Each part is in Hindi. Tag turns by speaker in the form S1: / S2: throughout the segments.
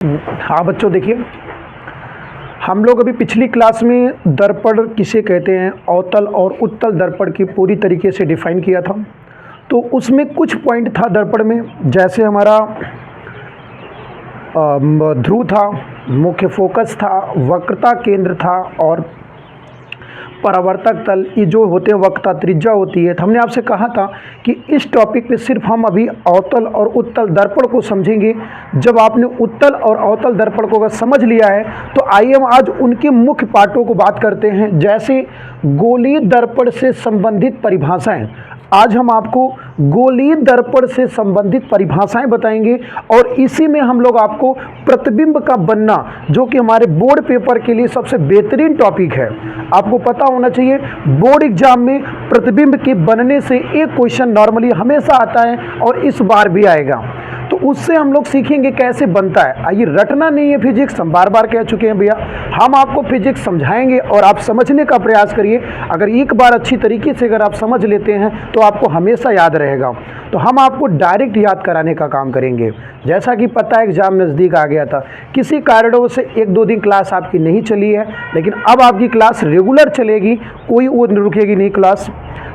S1: हाँ बच्चों, देखिए हम लोग अभी पिछली क्लास में दर्पण किसे कहते हैं, अवतल और उत्तल दर्पण की पूरी तरीके से डिफाइन किया था। तो उसमें कुछ पॉइंट था दर्पण में, जैसे हमारा ध्रुव था, मुख्य फोकस था, वक्रता केंद्र था और परावर्तक तल, ये जो होते हैं वक्रता त्रिज्या होती है। तो हमने आपसे कहा था कि इस टॉपिक पे सिर्फ हम अभी अवतल और उत्तल दर्पण को समझेंगे। जब आपने उत्तल और अवतल दर्पण को अगर समझ लिया है तो आइए हम आज उनके मुख्य पार्टों को बात करते हैं, जैसे गोलीय दर्पण से संबंधित परिभाषाएं। आज हम आपको गोलीय दर्पण से संबंधित परिभाषाएं बताएंगे और इसी में हम लोग आपको प्रतिबिंब का बनना, जो कि हमारे बोर्ड पेपर के लिए सबसे बेहतरीन टॉपिक है। आपको पता होना चाहिए बोर्ड एग्जाम में प्रतिबिंब के बनने से एक क्वेश्चन नॉर्मली हमेशा आता है और इस बार भी आएगा। तो उससे हम लोग सीखेंगे कैसे बनता है। आइए, रटना नहीं है फिजिक्स, हम बार बार कह चुके हैं भैया। हम आपको फिजिक्स समझाएंगे और आप समझने का प्रयास करिए। अगर एक बार अच्छी तरीके से अगर आप समझ लेते हैं तो आपको हमेशा याद रहेगा। तो हम आपको डायरेक्ट याद कराने का काम करेंगे। जैसा कि पता है एग्जाम नज़दीक आ गया था, किसी कारणों से एक दो दिन क्लास आपकी नहीं चली है, लेकिन अब आपकी क्लास रेगुलर चलेगी, कोई वो रुकेगी नहीं क्लास।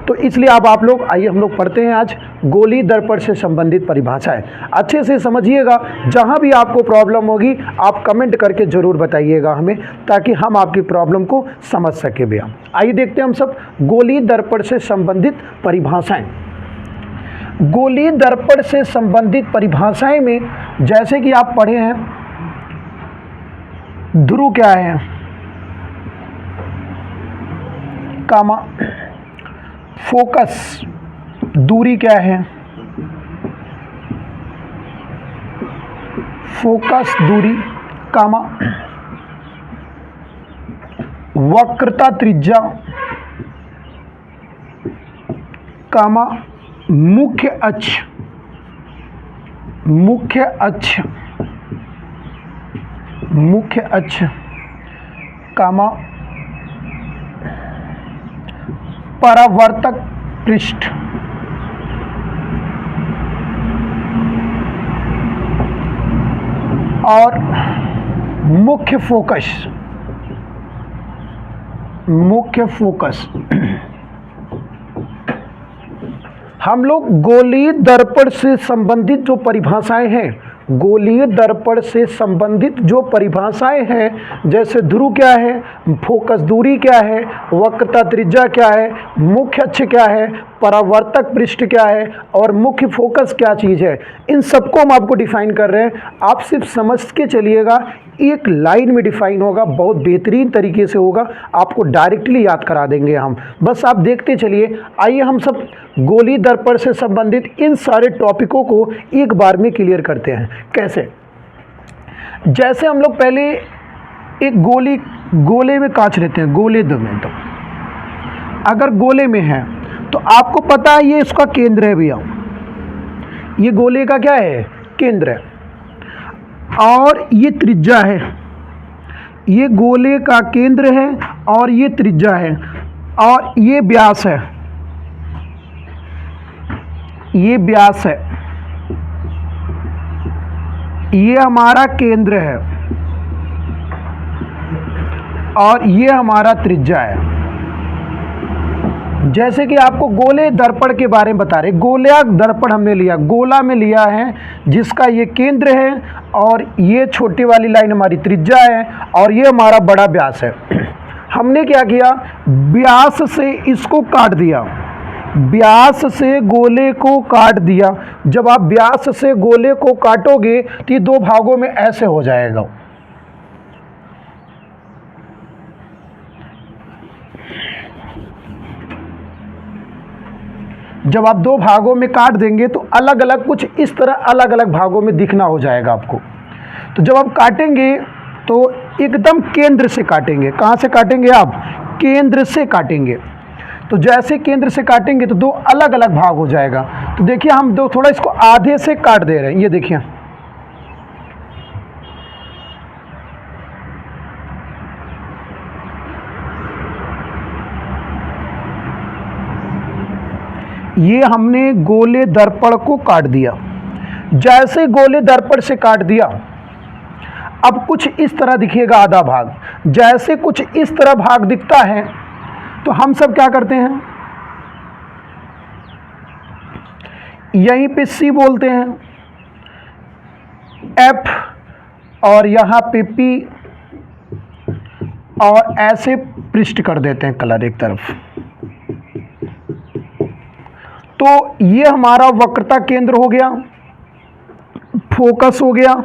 S1: तो इसलिए अब आप लोग आइए हम लोग पढ़ते हैं आज गोलीय दर्पण से संबंधित परिभाषाएं। अच्छे से समझिएगा, जहां भी आपको प्रॉब्लम होगी आप कमेंट करके ज़रूर बताइएगा हमें, ताकि हम आपकी प्रॉब्लम को समझ सके भैया। आइए देखते हैं हम सब गोलीय दर्पण से संबंधित परिभाषाएं। गोलीय दर्पण से संबंधित परिभाषाएं में जैसे कि आप पढ़े हैं, ध्रुव क्या है, कामा फोकस दूरी क्या है, फोकस दूरी, कामा वक्रता त्रिज्या, कामा मुख्य अक्ष, मुख्य अक्ष, मुख्य अक्ष, कामा परावर्तक पृष्ठ, और मुख्य फोकस, मुख्य फोकस। हम लोग गोलीय दर्पण से संबंधित जो परिभाषाएं हैं, गोलीय दर्पण से संबंधित जो परिभाषाएं हैं, जैसे ध्रुव क्या है, फोकस दूरी क्या है, वक्रता त्रिज्या क्या है, मुख्य अक्ष क्या है, परावर्तक पृष्ठ क्या है और मुख्य फोकस क्या चीज़ है, इन सबको हम आपको डिफाइन कर रहे हैं। आप सिर्फ समझ के चलिएगा, एक लाइन में डिफाइन होगा, बहुत बेहतरीन तरीके से होगा, आपको डायरेक्टली याद करा देंगे हम, बस आप देखते चलिए। आइए हम सब गोलीय दर्पण से संबंधित इन सारे टॉपिकों को एक बार में क्लियर करते हैं। कैसे? जैसे हम लोग पहले एक गोले में कांच लेते हैं, गोले में, तो अगर गोले में है तो आपको पता है ये इसका केंद्र है भैया, ये गोले का क्या है, केंद्र है, और ये त्रिज्या है, ये गोले का केंद्र है और ये त्रिज्या है, और ये व्यास है, ये व्यास है, ये हमारा केंद्र है और ये हमारा त्रिज्या है। जैसे कि आपको गोले दर्पण के बारे में बता रहे, गोला दर्पण हमने लिया, गोला में लिया है, जिसका ये केंद्र है और ये छोटी वाली लाइन हमारी त्रिज्या है और ये हमारा बड़ा व्यास है। हमने क्या किया, व्यास से इसको काट दिया, व्यास से गोले को काट दिया। जब आप व्यास से गोले को काटोगे तो ये दो भागों में ऐसे हो जाएगा। जब आप दो भागों में काट देंगे तो अलग अलग कुछ इस तरह अलग अलग भागों में दिखना हो जाएगा आपको। तो जब आप काटेंगे तो एकदम केंद्र से काटेंगे। कहाँ से काटेंगे आप? केंद्र से काटेंगे। तो जैसे केंद्र से काटेंगे तो दो अलग अलग भाग हो जाएगा। तो देखिए हम दो थोड़ा इसको आधे से काट दे रहे हैं, ये देखिए, ये हमने गोले दर्पण को काट दिया। जैसे गोले दर्पण से काट दिया अब कुछ इस तरह दिखेगा आधा भाग। जैसे कुछ इस तरह भाग दिखता है तो हम सब क्या करते हैं, यहीं पे सी बोलते हैं, एफ और यहाँ पे पी, और ऐसे पृष्ठ कर देते हैं कलर एक तरफ। तो ये हमारा वक्रता केंद्र हो गया, फोकस हो गया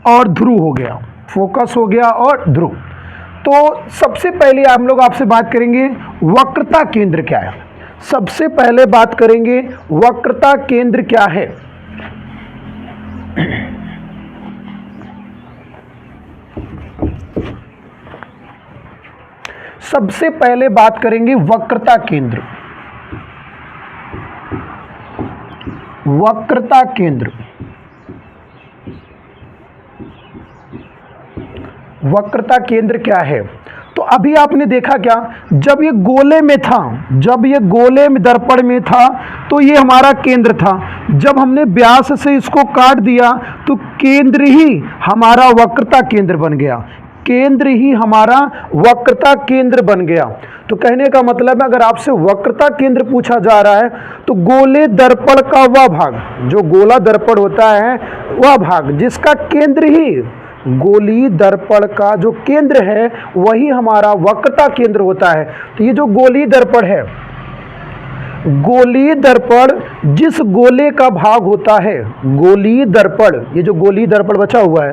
S1: और ध्रुव हो गया, फोकस हो गया और ध्रुव। तो सबसे पहले हम लोग आपसे बात करेंगे वक्रता केंद्र क्या है। सबसे पहले बात करेंगे वक्रता केंद्र क्या है। सबसे पहले बात करेंगे वक्रता केंद्र। वक्रता केंद्र, वक्रता केंद्र क्या है। तो अभी आपने देखा क्या, जब ये गोले में था, जब ये गोले में दर्पण में था तो ये हमारा केंद्र था। जब हमने व्यास से इसको काट दिया तो केंद्र ही हमारा वक्रता केंद्र बन गया, केंद्र ही हमारा वक्रता केंद्र बन गया। तो कहने का मतलब है, अगर आपसे वक्रता केंद्र पूछा जा रहा है तो गोले दर्पण का वह भाग, जो गोला दर्पण होता है वह भाग जिसका केंद्र ही, गोलीय दर्पण का जो केंद्र है वही हमारा वक्रता केंद्र होता है। तो ये जो गोलीय दर्पण है, गोलीय दर्पण जिस गोले का भाग होता है, गोलीय दर्पण, ये जो गोलीय दर्पण बचा हुआ है,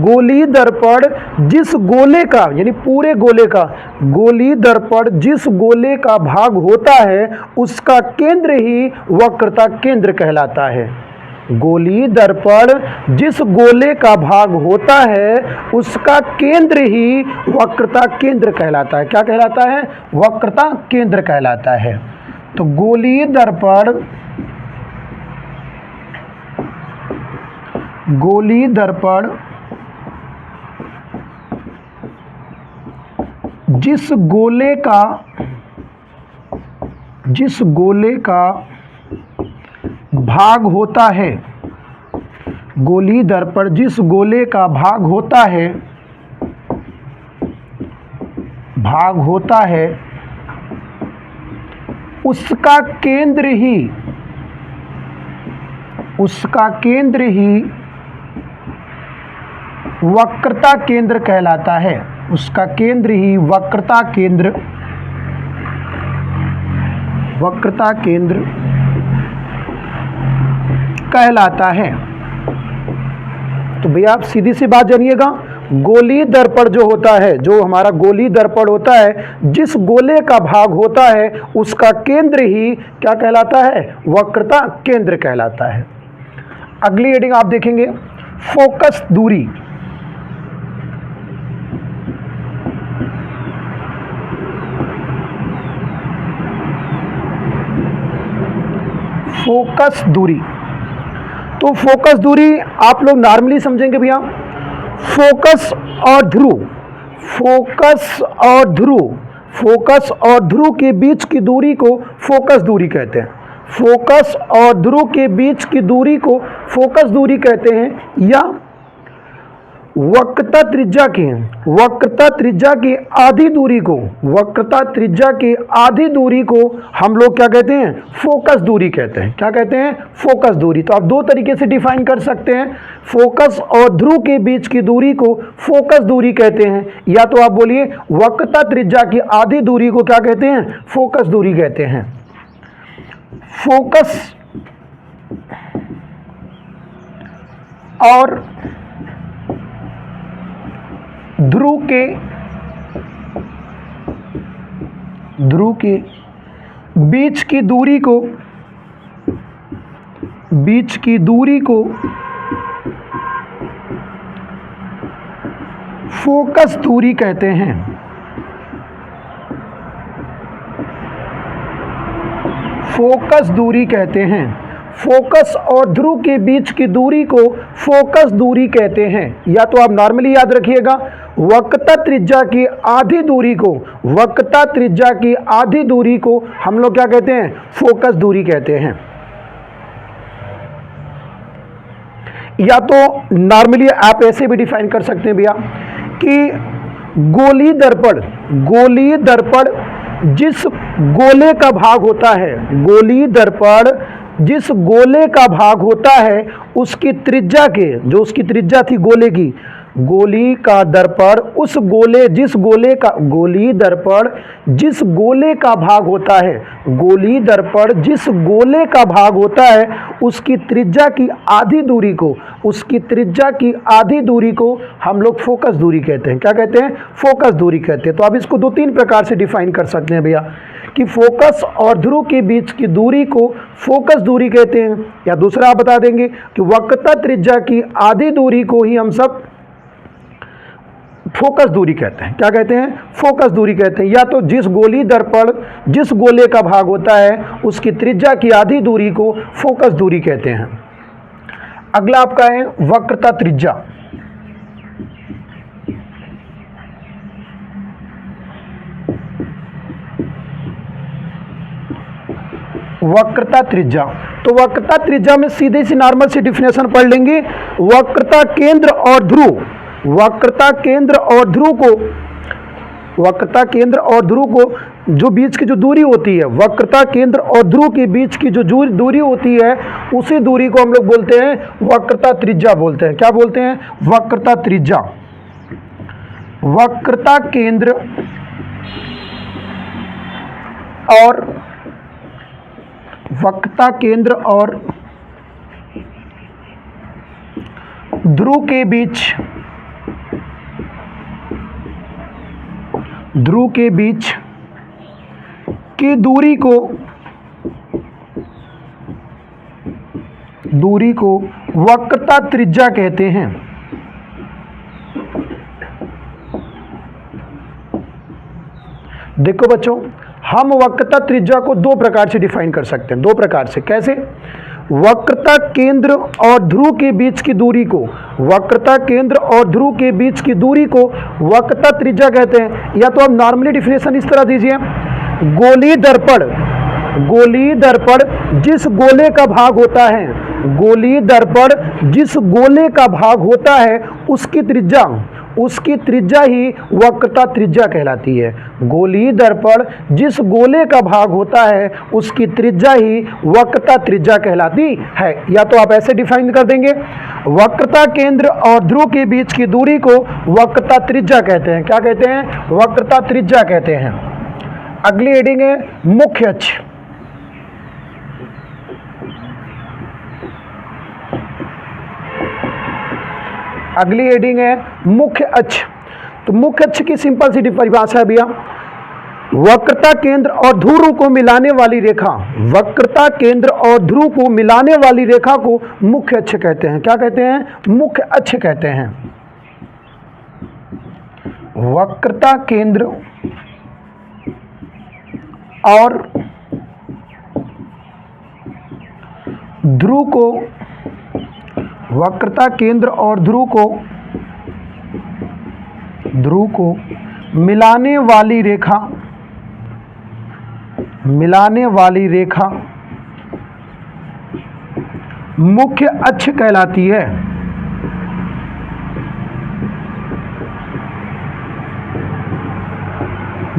S1: गोलीय दर्पण जिस गोले का, यानी पूरे गोले का, गोलीय दर्पण जिस गोले का भाग होता है उसका केंद्र ही वक्रता केंद्र कहलाता है। गोलीय दर्पण जिस गोले का भाग होता है उसका केंद्र ही वक्रता केंद्र कहलाता है। क्या कहलाता है? वक्रता केंद्र कहलाता है। तो गोलीय दर्पण, गोलीय दर्पण जिस गोले का भाग होता है, गोलीय दर्पण जिस गोले का भाग होता है उसका केंद्र ही वक्रता केंद्र कहलाता है। उसका केंद्र ही वक्रता केंद्र कहलाता है। तो भैया आप सीधी सी बात जानिएगा, गोलीय दर्पण जो होता है, जो हमारा गोलीय दर्पण होता है, जिस गोले का भाग होता है उसका केंद्र ही क्या कहलाता है? वक्रता केंद्र कहलाता है। अगली हेडिंग आप देखेंगे, फोकस दूरी। फोकस दूरी, तो फोकस दूरी आप लोग नॉर्मली समझेंगे भैया, फोकस और ध्रुव, फोकस और ध्रुव, फोकस और ध्रुव के बीच की दूरी को फोकस दूरी कहते हैं। फोकस और ध्रुव के बीच की दूरी को फोकस दूरी कहते हैं, या वक्रता त्रिज्या की आधी दूरी को, वक्रता त्रिज्या की आधी दूरी को हम लोग क्या कहते हैं? फोकस दूरी कहते हैं। क्या कहते हैं? फोकस दूरी। तो आप दो तरीके से डिफाइन कर सकते हैं, फोकस और ध्रुव के बीच की दूरी को फोकस दूरी कहते हैं, या तो आप बोलिए वक्रता त्रिज्या की आधी दूरी को क्या कहते हैं? फोकस दूरी कहते हैं। फोकस और ध्रुव के बीच की दूरी को फोकस दूरी कहते हैं। फोकस दूरी कहते हैं। फोकस और ध्रुव के बीच की दूरी को फोकस दूरी कहते हैं, या तो आप नॉर्मली याद रखिएगा, वक्रता त्रिज्या की आधी दूरी को, वक्रता त्रिज्या की आधी दूरी को हम लोग क्या कहते हैं? फोकस दूरी कहते हैं। या तो नॉर्मली आप ऐसे भी डिफाइन कर सकते हैं भैया कि गोली दर्पण जिस गोले का भाग होता है, गोली दर्पण जिस गोले का भाग होता है उसकी त्रिज्या के, जो उसकी त्रिज्या थी गोले की, गोली का दर्पण उस गोले जिस गोले का, गोली दर्पण जिस गोले का भाग होता है, गोली दर्पण जिस गोले का भाग होता है उसकी त्रिज्या की आधी दूरी को, उसकी त्रिज्या की आधी दूरी को हम लोग फोकस दूरी कहते हैं। क्या कहते हैं? फोकस दूरी कहते हैं। तो आप इसको दो तीन प्रकार से डिफाइन कर सकते हैं भैया कि फोकस और ध्रुव के बीच की दूरी को फोकस दूरी कहते हैं, या दूसरा आप बता देंगे कि वक्रता त्रिज्या की आधी दूरी को ही हम सब फोकस दूरी कहते हैं। क्या कहते हैं? फोकस दूरी कहते हैं। या तो जिस गोली दर्पण जिस गोले का भाग होता है उसकी त्रिज्या की आधी दूरी को फोकस दूरी कहते हैं। अगला आपका है वक्रता त्रिज्या। वक्रता त्रिज्या, तो वक्रता त्रिज्या में सीधे सी नॉर्मल सी डिफिनेशन पढ़ लेंगे। वक्रता केंद्र और ध्रुव, वक्रता केंद्र और ध्रुव को, वक्रता केंद्र और ध्रुव को जो बीच की जो दूरी होती है, वक्रता केंद्र और ध्रुव के बीच की जो दूरी होती है उसी दूरी को हम लोग बोलते हैं वक्रता त्रिज्या बोलते हैं। क्या बोलते हैं? वक्रता त्रिज्या। वक्रता केंद्र और वक्रता केंद्र और ध्रुव के बीच, ध्रुव के बीच की दूरी को वक्रता त्रिज्या कहते हैं। देखो बच्चों, हम वक्रता त्रिज्या को दो प्रकार से डिफाइन कर सकते हैं। दो प्रकार से। कैसे? वक्रता केंद्र और ध्रुव के बीच की दूरी को, वक्रता केंद्र और ध्रुव के बीच की दूरी को वक्रता त्रिज्या कहते हैं। या तो आप नॉर्मली डिफिनेशन इस तरह दीजिए, गोली दर्पण, गोली दर्पण जिस गोले का भाग होता है, गोली दर्पण जिस गोले का भाग होता है उसकी त्रिज्या, उसकी त्रिज्या ही वक्रता त्रिज्या कहलाती है। गोली दर्पण जिस गोले का भाग होता है उसकी त्रिज्या ही वक्रता त्रिज्या कहलाती है। या तो आप ऐसे डिफाइन कर देंगे, वक्रता केंद्र और ध्रुव के बीच की दूरी को वक्रता त्रिज्या कहते हैं। क्या कहते हैं? वक्रता त्रिज्या कहते हैं। अगली हेडिंग है मुख्य अक्ष। अगली हेडिंग है मुख्य अक्ष। तो मुख्य अक्ष की सिंपल सी परिभाषा है भैया, वक्रता केंद्र और ध्रुव को मिलाने वाली रेखा, वक्रता केंद्र और ध्रुव को मिलाने वाली रेखा को मुख्य अक्ष कहते हैं। क्या कहते हैं? मुख्य अक्ष कहते हैं। वक्रता केंद्र और ध्रुव को, वक्रता केंद्र और ध्रुव को मिलाने वाली रेखा, मिलाने वाली रेखा मुख्य अक्ष कहलाती है।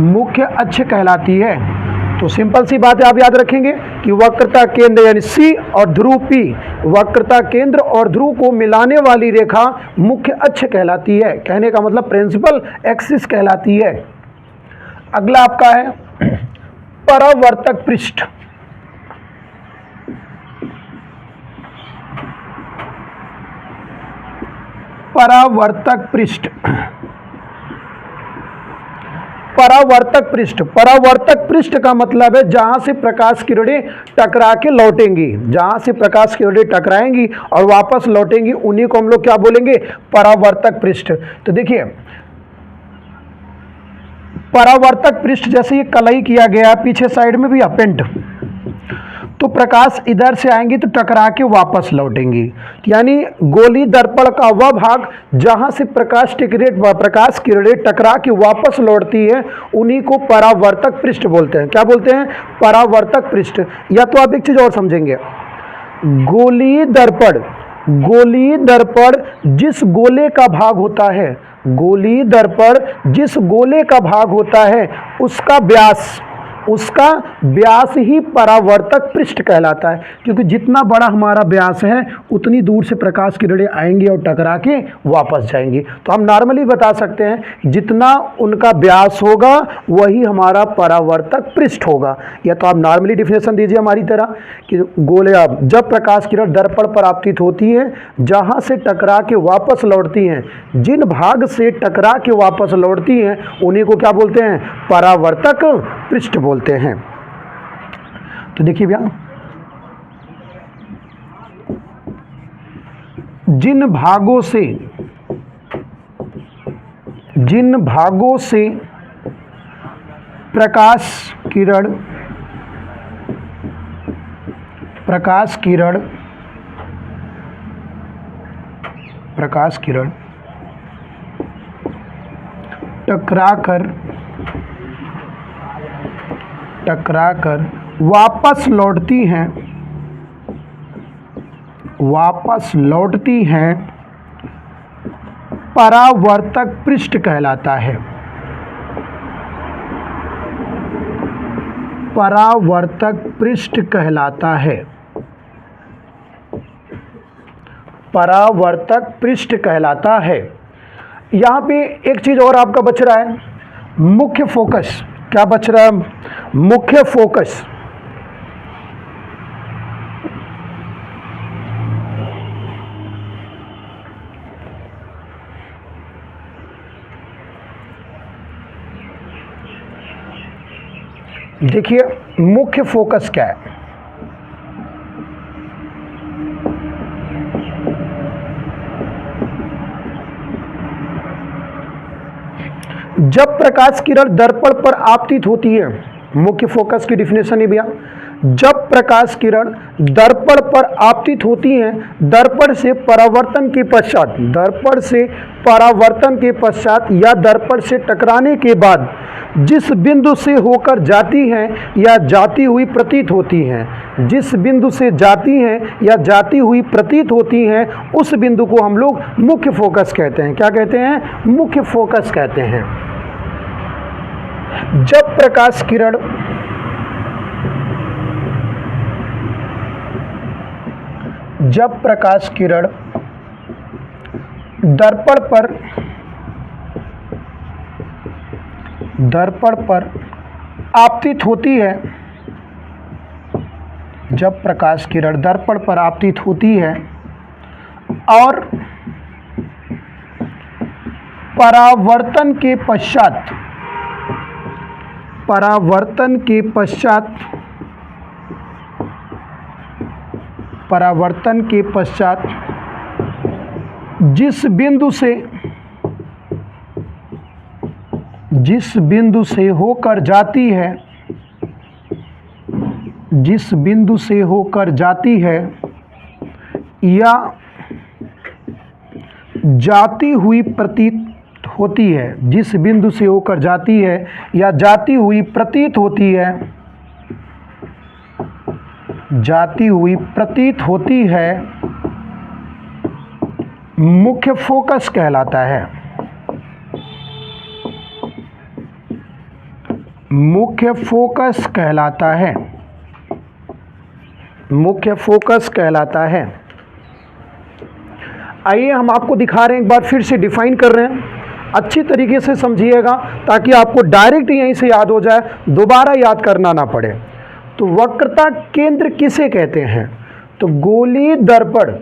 S1: मुख्य अक्ष कहलाती है। तो सिंपल सी बात है, आप याद रखेंगे कि वक्रता केंद्र यानी सी और ध्रुव पी, वक्रता केंद्र और ध्रुव को मिलाने वाली रेखा मुख्य अक्ष कहलाती है। कहने का मतलब प्रिंसिपल एक्सिस कहलाती है। अगला आपका है परावर्तक पृष्ठ। परावर्तक पृष्ठ, परावर्तक पृष्ठ, परावर्तक पृष्ठ का मतलब है जहां से प्रकाश किरणें टकरा के लौटेंगी, जहां से प्रकाश किरणें टकराएंगी और वापस लौटेंगी, उन्हीं को हम लोग क्या बोलेंगे? परावर्तक पृष्ठ। तो देखिए, परावर्तक पृष्ठ जैसे ये कलई किया गया, पीछे साइड में भी अपेंट, तो प्रकाश इधर से आएंगी तो टकरा के वापस लौटेंगी। यानी गोली दर्पण का वह भाग जहां से प्रकाश किरणें टकरा के वापस लौटती है उन्हीं को परावर्तक पृष्ठ बोलते हैं। क्या बोलते हैं? परावर्तक पृष्ठ। या तो आप एक चीज और समझेंगे, गोली दर्पण गोलीय दर्पण जिस गोले का भाग होता है, गोलीय दर्पण जिस गोले का भाग होता है उसका व्यास ही परावर्तक पृष्ठ कहलाता है, क्योंकि जितना बड़ा हमारा व्यास है उतनी दूर से प्रकाश किरणें आएंगी और टकरा के वापस जाएंगी। तो हम नॉर्मली बता सकते हैं जितना उनका व्यास होगा वही हमारा परावर्तक पृष्ठ होगा। या तो आप नॉर्मली डिफिनेशन दीजिए हमारी तरह कि गोले जब प्रकाश किरण दर्पण पर आपतित होती है, जहाँ से टकरा के वापस लौटती हैं, जिन भाग से टकरा के वापस लौटती हैं उन्हीं को क्या बोलते हैं? परावर्तक पृष्ठ बोलते हैं। तो देखिए भैया, जिन भागों से प्रकाश किरण टकरा कर वापस लौटती हैं परावर्तक पृष्ठ कहलाता है। परावर्तक पृष्ठ कहलाता है। परावर्तक पृष्ठ कहलाता है। यहाँ पे एक चीज और आपका बच रहा है, मुख्य फोकस। क्या बच रहा है? मुख्य फोकस। देखिए मुख्य फोकस क्या है? जब प्रकाश किरण दर्पण पर आपतित होती है, मुख्य फोकस की डिफिनेशन है भैया, जब प्रकाश किरण दर्पण पर आपतित होती हैं, दर्पण से परावर्तन के पश्चात या दर्पण से टकराने के बाद जिस बिंदु से होकर जाती हैं या जाती हुई प्रतीत होती हैं, जिस बिंदु से जाती हैं या जाती हुई प्रतीत होती हैं, उस बिंदु को हम लोग मुख्य फोकस कहते हैं। क्या कहते हैं? मुख्य फोकस कहते हैं। जब प्रकाश किरण दर्पण पर आपतित होती है, जब प्रकाश किरण दर्पण पर आपतित होती है और परावर्तन के पश्चात जिस बिंदु से होकर जाती है या जाती हुई प्रतीत होती है, जिस बिंदु से होकर जाती है या जाती हुई प्रतीत होती है, मुख्य फोकस कहलाता है। मुख्य फोकस कहलाता है। आइए हम आपको दिखा रहे हैं, एक बार फिर से डिफाइन कर रहे हैं, अच्छी तरीके से समझिएगा ताकि आपको डायरेक्ट यहीं से याद हो जाए, दोबारा याद करना ना पड़े। तो वक्रता केंद्र किसे कहते हैं? तो गोलीय दर्पण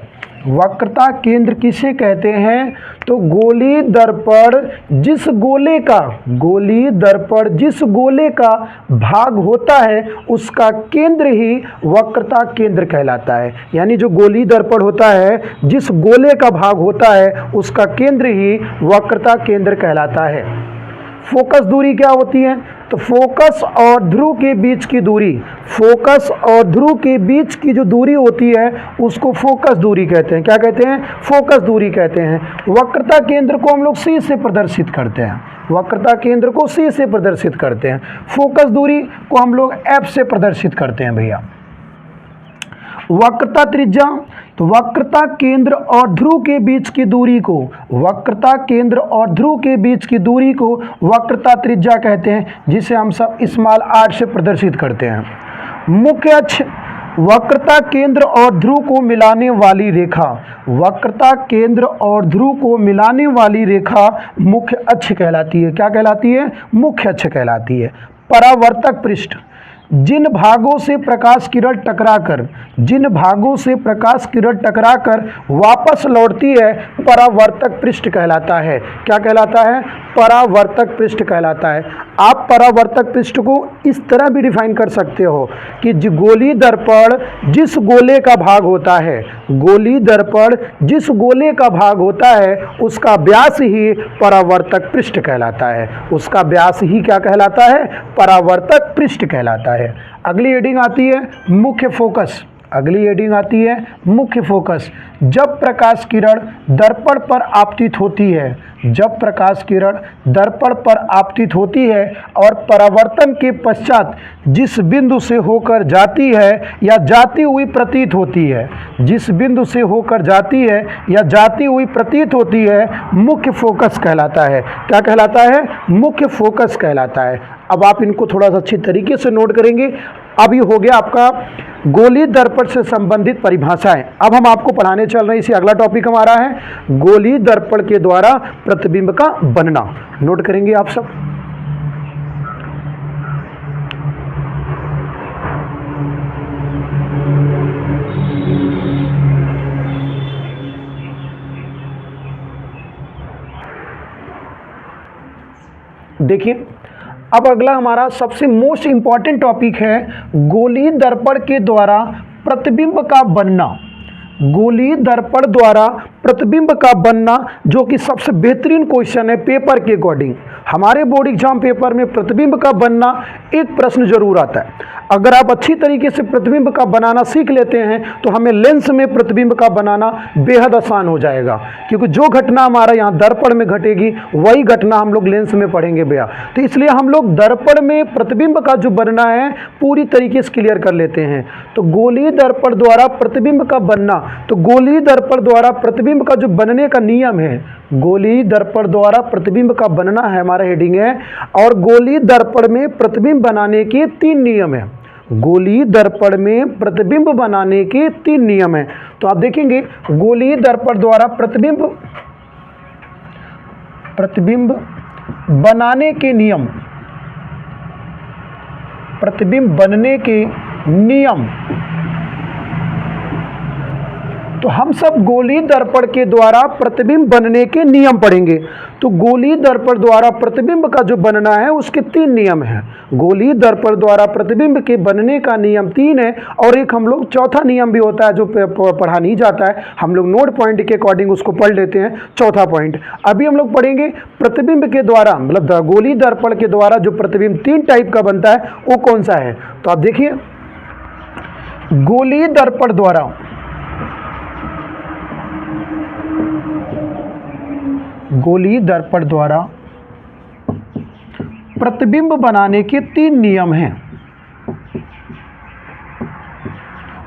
S1: वक्रता केंद्र किसे कहते हैं? तो गोलीय दर्पण जिस गोले का भाग होता है उसका केंद्र ही वक्रता केंद्र कहलाता है। यानी जो गोलीय दर्पण होता है, जिस गोले का भाग होता है उसका केंद्र ही वक्रता केंद्र कहलाता है। फोकस दूरी क्या होती है? तो फोकस और ध्रुव के बीच की जो दूरी होती है उसको फोकस दूरी कहते हैं। क्या कहते हैं? फोकस दूरी कहते हैं। वक्रता केंद्र को हम लोग C से प्रदर्शित करते हैं। फोकस दूरी को हम लोग F से प्रदर्शित करते हैं भैया। वक्रता त्रिज्या, तो वक्रता केंद्र और ध्रुव के बीच की दूरी को, वक्रता केंद्र और ध्रुव के बीच की दूरी को वक्रता त्रिज्या कहते हैं, जिसे हम सब स्मॉल r से प्रदर्शित करते हैं। मुख्य अक्ष, वक्रता केंद्र और ध्रुव को मिलाने वाली रेखा, वक्रता केंद्र और ध्रुव को मिलाने वाली रेखा मुख्य अक्ष कहलाती है। क्या कहलाती है? मुख्य अक्ष कहलाती है। परावर्तक पृष्ठ, जिन भागों से प्रकाश किरण टकराकर, जिन भागों से प्रकाश किरण टकराकर वापस लौटती है, परावर्तक पृष्ठ कहलाता है। क्या कहलाता है? परावर्तक पृष्ठ कहलाता है। आप परावर्तक पृष्ठ को इस तरह भी डिफाइन कर सकते हो कि गोलीय दर्पण जिस गोले का भाग होता है, गोलीय दर्पण जिस गोले का भाग होता है उसका व्यास ही परावर्तक पृष्ठ कहलाता है। उसका व्यास ही क्या कहलाता है? परावर्तक पृष्ठ कहलाता है। अगली हेडिंग आती है मुख्य फोकस। अगली हेडिंग आती है मुख्य फोकस। जब प्रकाश किरण दर्पण पर आपतित होती है, जब प्रकाश किरण दर्पण पर आपतित होती है और परावर्तन के पश्चात जिस बिंदु से होकर जाती है या जाती हुई प्रतीत होती है, जिस बिंदु से होकर जाती है या जाती हुई प्रतीत होती है, मुख्य फोकस कहलाता है। क्या कहलाता है? मुख्य फोकस कहलाता है। अब आप इनको थोड़ा सा अच्छी तरीके से नोट करेंगे। अब ये हो गया आपका गोलीय दर्पण से संबंधित परिभाषाएं। अब हम आपको पढ़ाने चल रहे हैं, इसी अगला टॉपिक हमारा है गोलीय दर्पण के द्वारा प्रतिबिंब का बनना। नोट करेंगे आप सब। देखिए, अब अगला हमारा सबसे मोस्ट इंपॉर्टेंट टॉपिक है गोलीय दर्पण के द्वारा प्रतिबिंब का बनना। गोलीय दर्पण द्वारा प्रतिबिंब का बनना, जो कि सबसे बेहतरीन क्वेश्चन है पेपर के अकॉर्डिंग। हमारे बोर्ड एग्जाम पेपर में प्रतिबिंब का बनना एक प्रश्न जरूर आता है। अगर आप अच्छी तरीके से प्रतिबिंब का बनाना सीख लेते हैं तो हमें लेंस में प्रतिबिंब का बनाना बेहद आसान हो जाएगा, क्योंकि जो घटना हमारा यहाँ दर्पण में घटेगी वही घटना हम लोग लेंस में पढ़ेंगे भैया। तो इसलिए हम लोग दर्पण में प्रतिबिंब का जो बनना है पूरी तरीके से क्लियर कर लेते हैं। तो गोलीय दर्पण द्वारा प्रतिबिंब का बनना, तो गोलीय दर्पण द्वारा प्रतिबिंब का जो बनने का नियम है, गोलीय दर्पण द्वारा प्रतिबिंब का बनना है हमारा हेडिंग है। और गोलीय दर्पण में प्रतिबिंब बनाने के 3 नियम हैं। गोलीय दर्पण में प्रतिबिंब बनाने के 3 नियम हैं। तो आप देखेंगे गोलीय दर्पण द्वारा प्रतिबिंब बनाने के नियम, प्रतिबिंब बनने के नियम। तो हम सब गोलीय दर्पण के द्वारा प्रतिबिंब बनने के नियम पढ़ेंगे। तो गोलीय दर्पण द्वारा प्रतिबिंब का जो बनना है उसके 3 नियम हैं। गोलीय दर्पण द्वारा प्रतिबिंब के बनने का नियम 3 है, और एक हम लोग चौथा नियम भी होता है जो पढ़ा नहीं जाता है, हम लोग नोट पॉइंट के अकॉर्डिंग उसको पढ़ लेते हैं। चौथा पॉइंट अभी हम लोग पढ़ेंगे प्रतिबिंब के द्वारा, मतलब गोलीय दर्पण के द्वारा जो प्रतिबिंब 3 टाइप का बनता है वो कौन सा है। तो आप देखिए, गोलीय दर्पण द्वारा, गोलीय दर्पण द्वारा प्रतिबिंब बनाने के 3 नियम हैं।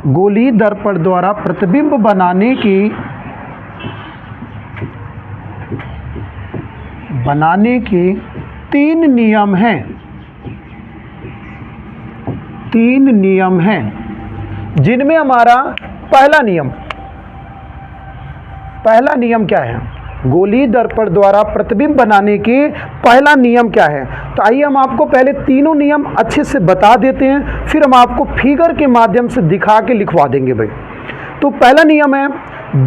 S1: गोलीय दर्पण द्वारा प्रतिबिंब बनाने के 3 नियम हैं। 3 नियम हैं, जिनमें हमारा पहला नियम क्या है? गोलीय दर्पण द्वारा प्रतिबिंब बनाने के पहला नियम क्या है? तो आइए हम आपको पहले तीनों नियम अच्छे से बता देते हैं, फिर हम आपको फिगर के माध्यम से दिखा के लिखवा देंगे भाई। तो पहला नियम है,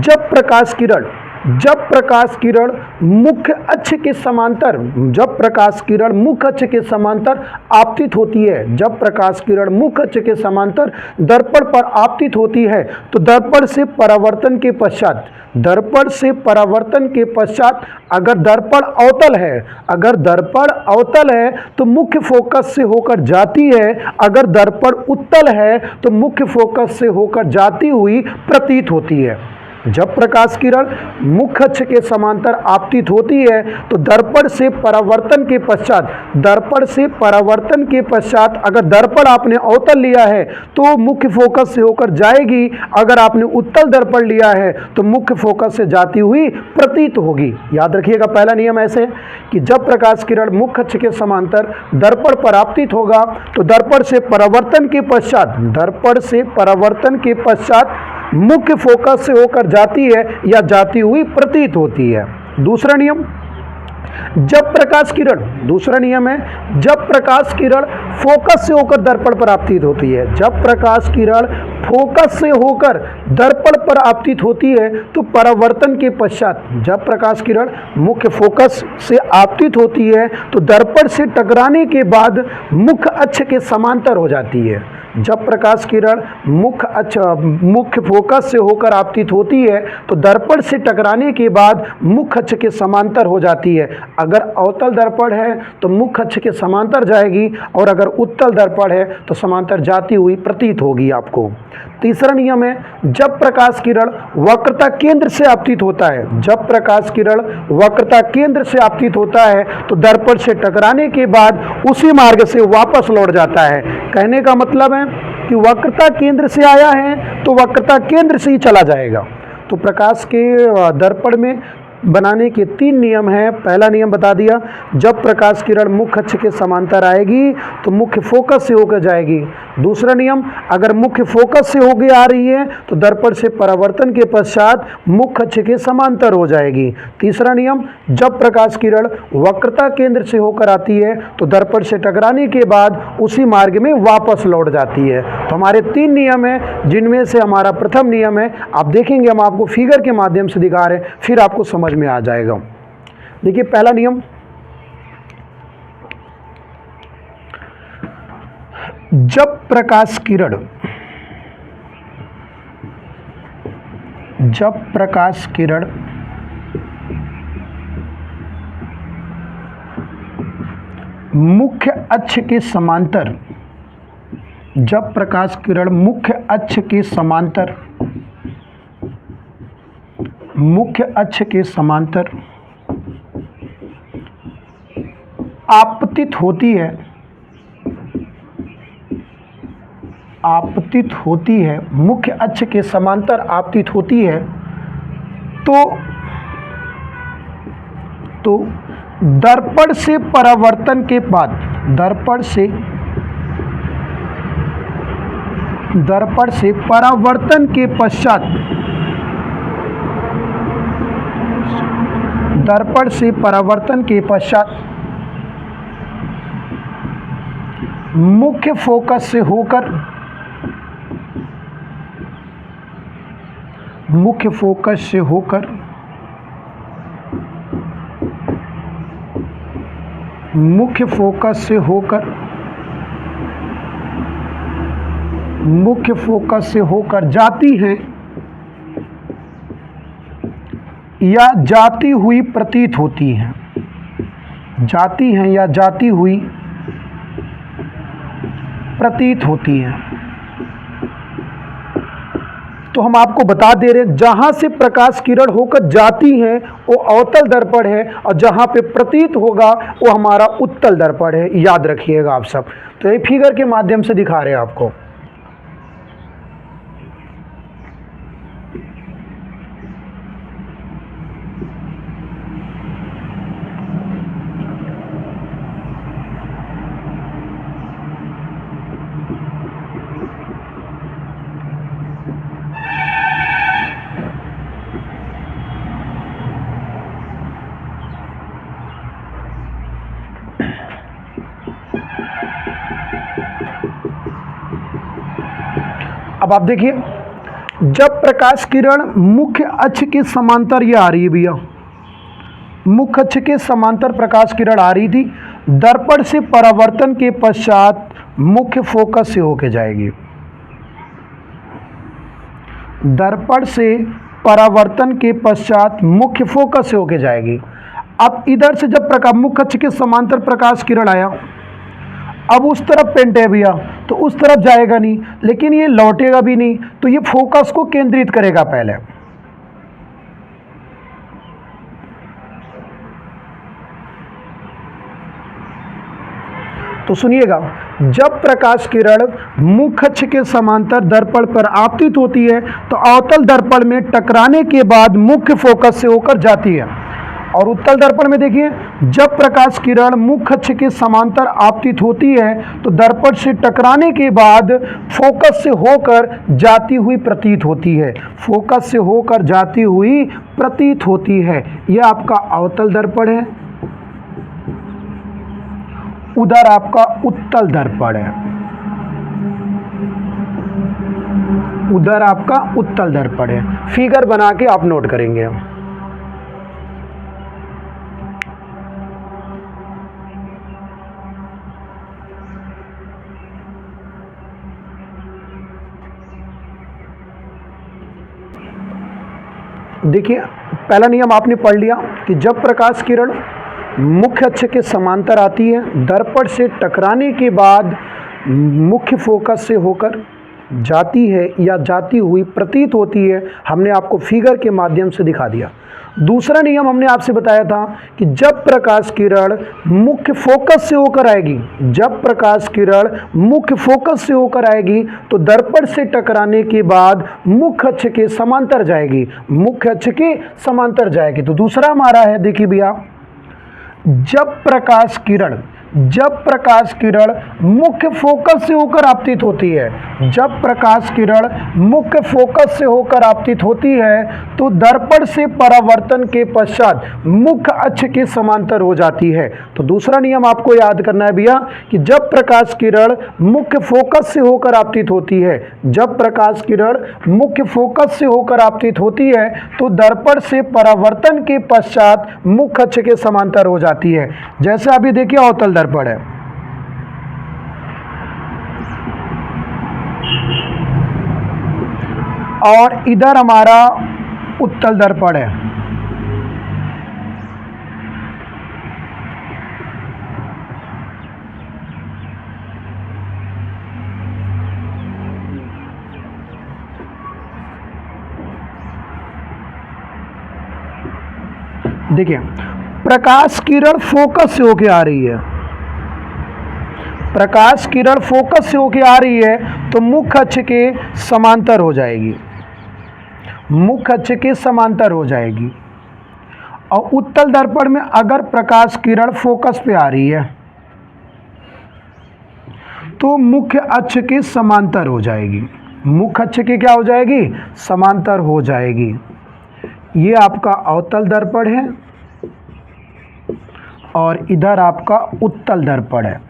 S1: जब प्रकाश किरण मुख्य अक्ष के समांतर, जब प्रकाश किरण मुख्य अक्ष के समांतर आपतित होती है, जब प्रकाश किरण मुख्य अक्ष के समांतर दर्पण पर आपतित होती है, तो दर्पण से परावर्तन के पश्चात अगर दर्पण अवतल है तो मुख्य फोकस से होकर जाती है, अगर दर्पण उत्तल है तो मुख्य फोकस से होकर जाती हुई प्रतीत होती है। जब प्रकाश किरण मुख्य अक्ष के समांतर आपतित होती है तो दर्पण से परावर्तन के पश्चात अगर दर्पण आपने अवतल लिया है तो मुख्य फोकस से होकर जाएगी, अगर आपने उत्तल दर्पण लिया है तो मुख्य फोकस से जाती हुई प्रतीत होगी। याद रखिएगा, पहला नियम ऐसे है कि जब प्रकाश किरण मुख्य अक्ष के समांतर दर्पण पर आपतित होगा तो दर्पण से परावर्तन के पश्चात मुख्य फोकस से होकर जाती है या जाती हुई प्रतीत होती है। दूसरा नियम जब प्रकाश किरण फोकस से होकर दर्पण पर आपतित होती है, जब प्रकाश किरण फोकस से होकर दर्पण पर आपतित होती है तो परावर्तन के पश्चात, जब प्रकाश किरण मुख्य फोकस से आपतित होती है तो दर्पण से टकराने के बाद मुख्य अक्ष के समांतर हो जाती है। जब प्रकाश किरण मुख्य फोकस से होकर आपतित होती है तो दर्पण से टकराने के बाद मुख्य अक्ष के समांतर हो जाती है। अगर अवतल दर्पण है तो मुख्य अक्ष के समांतर जाएगी और अगर उत्तल दर्पण है तो समांतर जाती हुई प्रतीत होगी आपको। तीसरा नियम है जब प्रकाश किरण वक्रता केंद्र से आपतित होता है, जब प्रकाश किरण वक्रता केंद्र से आपतित होता है तो दर्पण से टकराने के बाद उसी मार्ग से वापस लौट जाता है। कहने का मतलब है कि वक्रता केंद्र से आया है तो वक्रता केंद्र से ही चला जाएगा। तो प्रकाश के दर्पण में बनाने के 3 नियम हैं। पहला नियम बता दिया, जब प्रकाश किरण मुख्य अक्ष के समांतर आएगी तो मुख्य फोकस से होकर जाएगी। दूसरा नियम, अगर मुख्य फोकस से होकर आ रही है तो दर्पण से परावर्तन के पश्चात मुख्य अक्ष के समांतर हो जाएगी। तीसरा नियम, जब प्रकाश किरण वक्रता केंद्र से होकर आती है तो दर्पण से टकराने के बाद उसी मार्ग में वापस लौट जाती है। तो हमारे 3 नियम हैं, जिनमें से हमारा प्रथम नियम है, आप देखेंगे हम आपको फिगर के माध्यम से दिखा रहे हैं, फिर आपको समझ में आ जाएगा। देखिए पहला नियम, जब प्रकाश किरण मुख्य अक्ष के समांतर, जब प्रकाश किरण मुख्य अक्ष के समांतर आपतित होती है, मुख्य अक्ष के समांतर आपतित होती है तो दर्पण से परावर्तन के बाद, दर्पण से परावर्तन के पश्चात, दर्पण से परावर्तन के पश्चात मुख्य फोकस से होकर मुख्य फोकस से होकर जाती हैं या जाती हुई प्रतीत होती हैं, जाती हैं या जाती हुई प्रतीत होती हैं। तो हम आपको बता दे रहे हैं, जहां से प्रकाश किरण होकर जाती हैं वो अवतल दर्पण है और जहां पे प्रतीत होगा वो हमारा उत्तल दर्पण है। याद रखिएगा आप सब। तो ये फिगर के माध्यम से दिखा रहे हैं आपको। अब आप देखिए, जब प्रकाश किरण मुख्य अक्ष के समांतर ये आ रही है भैया, मुख्य अक्ष के समांतर प्रकाश किरण आ रही थी, दर्पण से परावर्तन के पश्चात मुख्य फोकस से होके जाएगी, दर्पण से परावर्तन के पश्चात मुख्य फोकस से होके जाएगी। अब इधर से जब मुख्य अक्ष के समांतर प्रकाश किरण आया, अब उस तरफ पेंट है भैया तो उस तरफ जाएगा नहीं, लेकिन ये लौटेगा भी नहीं, तो ये फोकस को केंद्रित करेगा पहले। तो सुनिएगा, जब प्रकाश किरण मुख्य अक्ष के समांतर दर्पण पर आपतित होती है तो अवतल दर्पण में टकराने के बाद मुख्य फोकस से होकर जाती है। और उत्तल दर्पण में देखिए, जब प्रकाश किरण मुख्य अक्ष के समांतर आपतित होती है तो दर्पण से टकराने के बाद फोकस से होकर जाती हुई प्रतीत होती है। फोकस से होकर जाती हुई प्रतीत होती है। यह आपका अवतल दर्पण है, उधर आपका उत्तल दर्पण है, उधर आपका उत्तल दर्पण है। फिगर बना के आप नोट करेंगे। देखिए, पहला नियम आपने पढ़ लिया कि जब प्रकाश किरण मुख्य अक्ष के समांतर आती है, दर्पण से टकराने के बाद मुख्य फोकस से होकर जाती है या जाती हुई प्रतीत होती है। हमने आपको फिगर के माध्यम से दिखा दिया। दूसरा नियम हमने आपसे बताया था कि जब प्रकाश किरण मुख्य फोकस से होकर आएगी, जब प्रकाश किरण मुख्य फोकस से होकर आएगी तो दर्पण से टकराने के बाद मुख्य अक्ष के समांतर जाएगी, मुख्य अक्ष के समांतर जाएगी। तो दूसरा हमारा है, देखिए भैया, जब प्रकाश किरण मुख्य फोकस से होकर आपतित होती है, जब प्रकाश किरण मुख्य फोकस से होकर आपतित होती है तो दर्पण से परावर्तन के पश्चात मुख्य अक्ष के समांतर हो जाती है। तो दूसरा नियम आपको याद करना है भैया कि जब प्रकाश किरण मुख्य फोकस से होकर आपतित होती है, जब प्रकाश किरण मुख्य फोकस से होकर आपतित होती है तो दर्पण से परावर्तन के पश्चात मुख्य अक्ष के समांतर हो जाती है। जैसे अभी देखिए अवतल दर्पण है, और इधर हमारा उत्तल दर्पण है। देखिए, प्रकाश किरण फोकस से होके आ रही है, प्रकाश किरण फोकस से होके आ रही है तो मुख्य अक्ष के समांतर हो जाएगी, मुख्य अक्ष के समांतर हो जाएगी। और उत्तल दर्पण में अगर प्रकाश किरण फोकस पे आ रही है तो मुख्य अक्ष के समांतर हो जाएगी, मुख्य अक्ष के क्या हो जाएगी, समांतर हो जाएगी। ये आपका अवतल दर्पण है और इधर आपका उत्तल दर्पण है।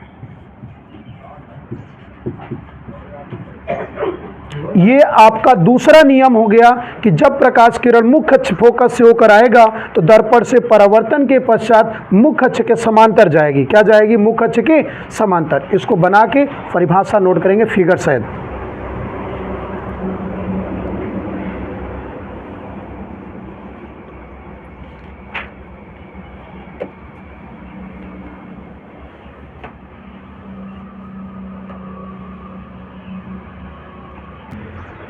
S1: ये आपका दूसरा नियम हो गया कि जब प्रकाश किरण मुख्य अक्ष फोकस से होकर आएगा तो दर्पण से परावर्तन के पश्चात मुख्य अक्ष के समांतर जाएगी। क्या जाएगी, मुख्य अक्ष के समांतर। इसको बना के परिभाषा नोट करेंगे फिगर सहित।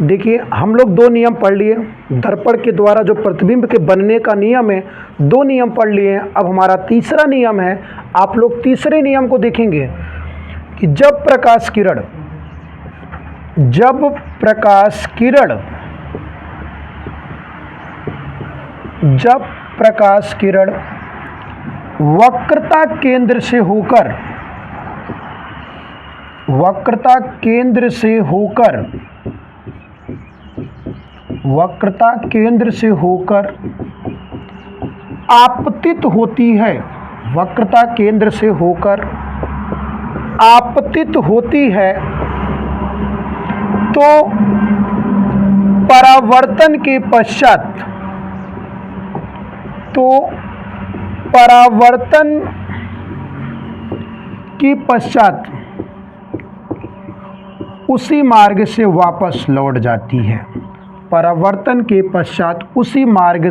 S1: देखिए, हम लोग दो नियम पढ़ लिए, दर्पण के द्वारा जो प्रतिबिंब के बनने का नियम है, दो नियम पढ़ लिए हैं। अब हमारा तीसरा नियम है, आप लोग तीसरे नियम को देखेंगे कि जब प्रकाश किरण वक्रता केंद्र से होकर आपतित होती है, वक्रता केंद्र से होकर आपतित होती है तो परावर्तन के पश्चात उसी मार्ग से वापस लौट जाती है, परावर्तन के पश्चात उसी मार्ग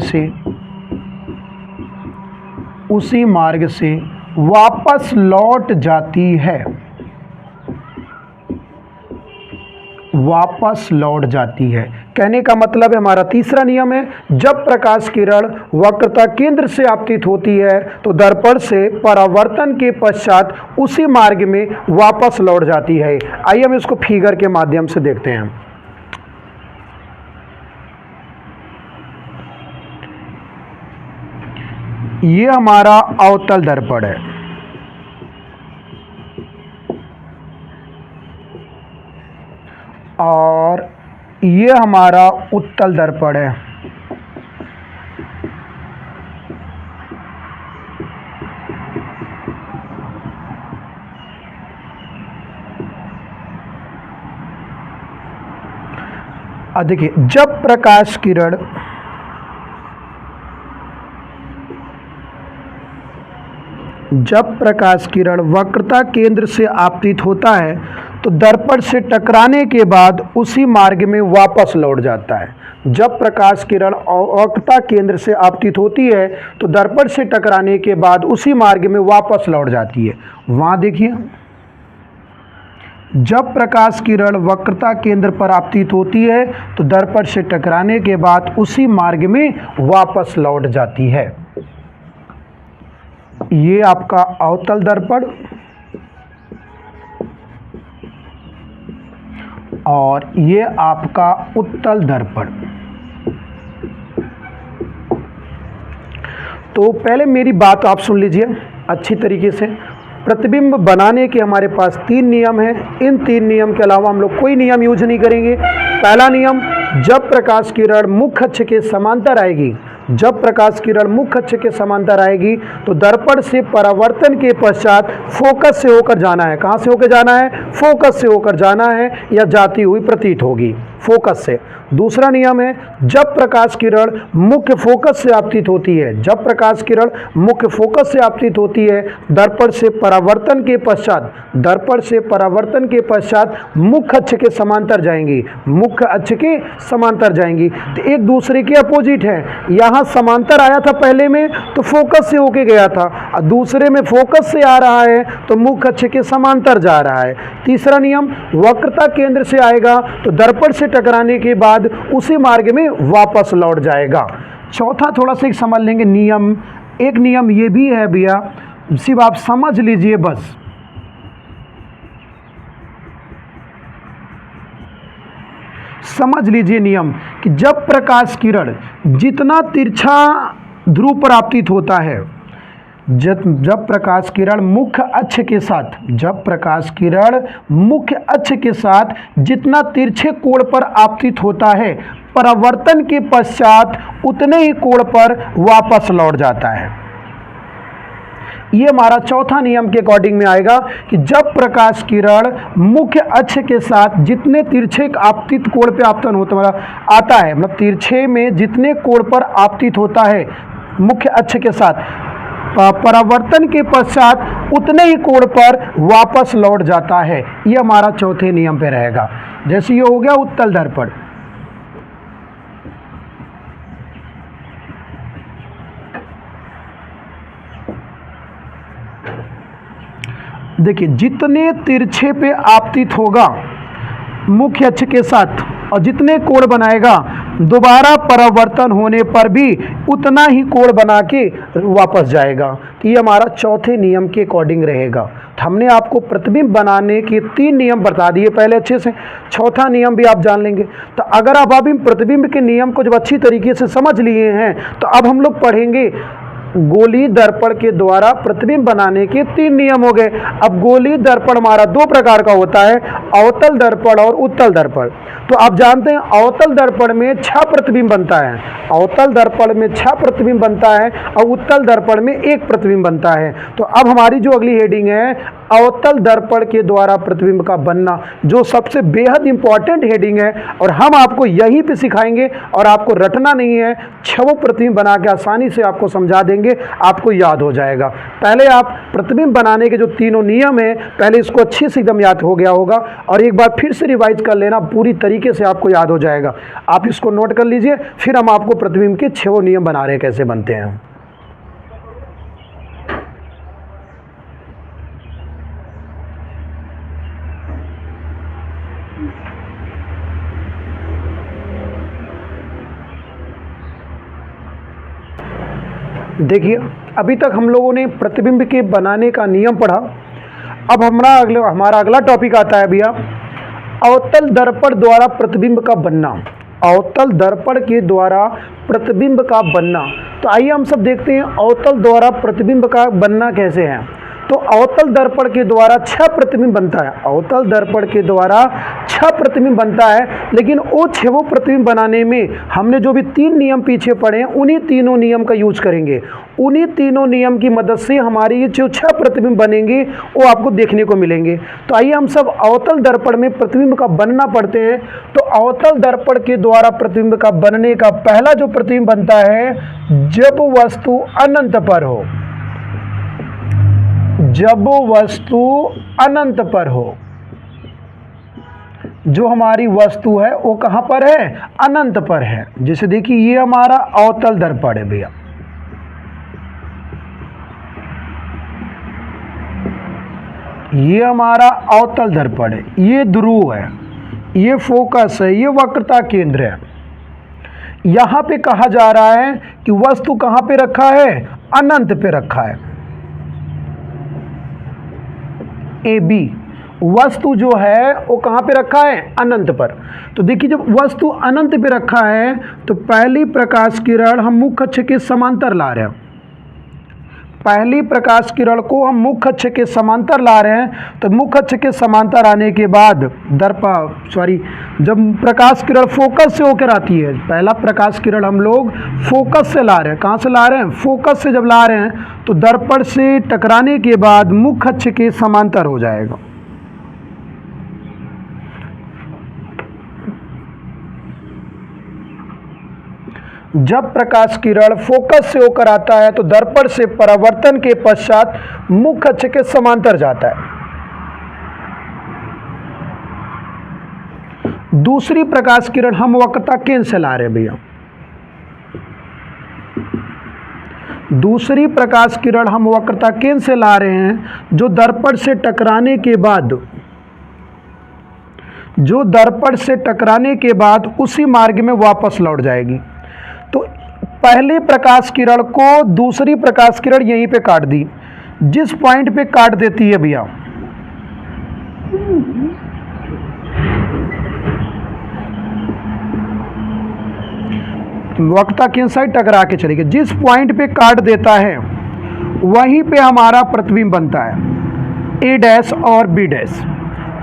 S1: से वापस लौट जाती है। वापस लौट जाती है। कहने का मतलब है, हमारा तीसरा नियम है, जब प्रकाश किरण वक्रता केंद्र से आपतित होती है तो दर्पण से परावर्तन के पश्चात उसी मार्ग में वापस लौट जाती है। आइए हम इसको फिगर के माध्यम से देखते हैं। ये हमारा अवतल दर्पण है और ये हमारा उत्तल दर्पण है। देखिए, जब प्रकाश किरण वक्रता केंद्र से आपतित होता है तो दर्पण से टकराने के बाद उसी मार्ग में वापस लौट जाता है। जब प्रकाश किरण वक्रता केंद्र से आपतित होती है तो दर्पण से टकराने के बाद उसी मार्ग में वापस लौट जाती है। वहाँ देखिए, जब प्रकाश किरण वक्रता केंद्र पर आपतित होती है तो दर्पण से टकराने के बाद उसी मार्ग में वापस लौट जाती है। ये आपका अवतल दर्पण और ये आपका उत्तल दर्पण। तो पहले मेरी बात आप सुन लीजिए अच्छी तरीके से। प्रतिबिंब बनाने के हमारे पास 3 नियम हैं। इन 3 नियम के अलावा हम लोग कोई नियम यूज नहीं करेंगे। पहला नियम, जब प्रकाश किरण मुख्य अक्ष के समांतर आएगी, जब प्रकाश किरण मुख्य अक्ष के समांतर आएगी तो दर्पण से परावर्तन के पश्चात फोकस से होकर जाना है। कहाँ से होकर जाना है? फोकस से होकर जाना है या जाती हुई प्रतीत होगी फोकस से। दूसरा नियम है, जब प्रकाश किरण मुख्य फोकस से आपतित होती है, जब प्रकाश किरण मुख्य फोकस से आपतित होती है दर्पण से परावर्तन के पश्चात, दर्पण से परावर्तन के पश्चात मुख्य अक्ष के समांतर जाएंगी, मुख्य अक्ष के समांतर जाएंगी। तो एक दूसरे के अपोजिट है। यहाँ समांतर आया था पहले में तो फोकस से होके गया था, और दूसरे में फोकस से आ रहा है तो मुख्य अक्ष के समांतर जा रहा है। तीसरा नियम, वक्रता केंद्र से आएगा तो दर्पण से टकराने के बाद उसी मार्ग में वापस लौट जाएगा। चौथा थोड़ा सा एक समझ लेंगे नियम। एक नियम ये भी है भैया, सिर्फ आप समझ लीजिए बस। समझ लीजिए नियम कि जब प्रकाश किरण जितना तिरछा ध्रुव पर आपतित होता है, जब प्रकाश किरण मुख्य अक्ष के साथ, जब प्रकाश किरण मुख्य अक्ष के साथ जितना तिरछे कोण पर आपतित होता है परावर्तन के पश्चात उतने ही कोण पर वापस लौट जाता है। ये हमारा चौथा नियम के अकॉर्डिंग में आएगा कि जब प्रकाश किरण मुख्य अक्ष के साथ जितने तिरछे आपतित कोण पे आपतन होता आता है, मतलब तिरछे में जितने कोण पर आपतित होता है मुख्य अक्ष के साथ परावर्तन के पश्चात उतने ही कोण पर वापस लौट जाता है। ये हमारा चौथे नियम पे रहेगा। जैसे ये हो गया उत्तल दर्पण। देखिए, जितने तिरछे पे आपतित होगा मुख्य अक्ष के साथ और जितने कोण बनाएगा दोबारा परावर्तन होने पर भी उतना ही कोण बना के वापस जाएगा। तो ये हमारा चौथे नियम के अकॉर्डिंग रहेगा। तो हमने आपको प्रतिबिंब बनाने के 3 नियम बता दिए पहले अच्छे से, चौथा नियम भी आप जान लेंगे। तो अगर आप अभी प्रतिबिंब के नियम को जब अच्छी तरीके से समझ लिए हैं तो अब हम लोग पढ़ेंगे गोलीय दर्पण के द्वारा प्रतिबिंब बनाने के 3 नियम हो गए। अब गोलीय दर्पण हमारा 2 प्रकार का होता है, अवतल दर्पण और उत्तल दर्पण। तो आप जानते हैं अवतल दर्पण में 6 प्रतिबिंब बनता है, अवतल दर्पण में 6 प्रतिबिंब बनता है और उत्तल दर्पण में 1 प्रतिबिंब बनता है। तो अब हमारी जो अगली हेडिंग है अवतल दर्पण के द्वारा प्रतिबिंब का बनना, जो सबसे बेहद इंपॉर्टेंट हेडिंग है और हम आपको यहीं पे सिखाएंगे और आपको रटना नहीं है, 6 प्रतिबिंब बना के आसानी से आपको समझा देंगे, आपको याद हो जाएगा। पहले आप प्रतिबिंब बनाने के जो तीनों नियम हैं पहले इसको अच्छे से एकदम याद हो गया होगा और एक बार फिर से रिवाइज कर लेना, पूरी तरीके से आपको याद हो जाएगा। आप इसको नोट कर लीजिए, फिर हम आपको प्रतिबिंब के 6 नियम बना रहे हैं कैसे बनते हैं। देखिए, अभी तक हम लोगों ने प्रतिबिंब के बनाने का नियम पढ़ा। अब हमारा अगला टॉपिक आता है भैया, अवतल दर्पण द्वारा प्रतिबिंब का बनना। अवतल दर्पण के द्वारा प्रतिबिंब का बनना। तो आइए हम सब देखते हैं अवतल द्वारा प्रतिबिंब का बनना कैसे है। तो अवतल दर्पण के द्वारा 6 प्रतिबिंब बनता है। अवतल दर्पण के द्वारा 6 प्रतिबिंब बनता है, लेकिन वो 6 प्रतिबिंब बनाने में हमने जो भी 3 नियम पीछे पढ़े हैं, उन्हीं तीनों नियम का यूज करेंगे। उन्हीं तीनों नियम की मदद से हमारी ये जो 6 प्रतिबिंब बनेंगे वो आपको देखने को मिलेंगे। तो आइए हम सब अवतल दर्पण में प्रतिबिंब का बनना पढ़ते हैं। तो अवतल दर्पण के द्वारा प्रतिबिंब का बनने का पहला जो प्रतिबिंब बनता है, जब वस्तु अनंत पर हो। जब वस्तु अनंत पर हो, जो हमारी वस्तु है वो कहां पर है, अनंत पर है। जैसे देखिए ये हमारा अवतल दर्पण है भैया, ये हमारा अवतल दर्पण है, ये ध्रुव है, ये फोकस है, ये वक्रता केंद्र है। यहां पे कहा जा रहा है कि वस्तु कहां पे रखा है, अनंत पे रखा है। ए बी वस्तु जो है वो कहाँ पे रखा है, अनंत पर। तो देखिए जब वस्तु अनंत पे रखा है तो पहली प्रकाश किरण हम मुख्य अक्ष के समांतर ला रहे हैं। पहली प्रकाश किरण को हम मुख्य अक्ष के समांतर ला रहे हैं। तो मुख्य अक्ष के समांतर आने के बाद जब प्रकाश किरण फोकस से होकर आती है, पहला प्रकाश किरण हम लोग फोकस से ला रहे हैं। कहाँ से ला रहे हैं, फोकस से जब ला रहे हैं तो दर्पण से टकराने के बाद मुख्य अक्ष के समांतर हो जाएगा। जब प्रकाश किरण फोकस से होकर आता है तो दर्पण से परावर्तन के पश्चात मुख्य अक्ष के समांतर जाता है। दूसरी प्रकाश किरण हम वक्रता केंद्र से ला रहे हैं भैया। दूसरी प्रकाश किरण हम वक्रता केंद्र से ला रहे हैं, जो दर्पण से टकराने के बाद उसी मार्ग में वापस लौट जाएगी। तो पहली प्रकाश किरण को दूसरी प्रकाश किरण यहीं पे काट दी। जिस पॉइंट पे काट देती है भैया, वक्रता केंद्र साइड टकरा के चलेगी। जिस पॉइंट पे काट देता है वहीं पे हमारा प्रतिबिंब बनता है, ए डैश और बी डैश।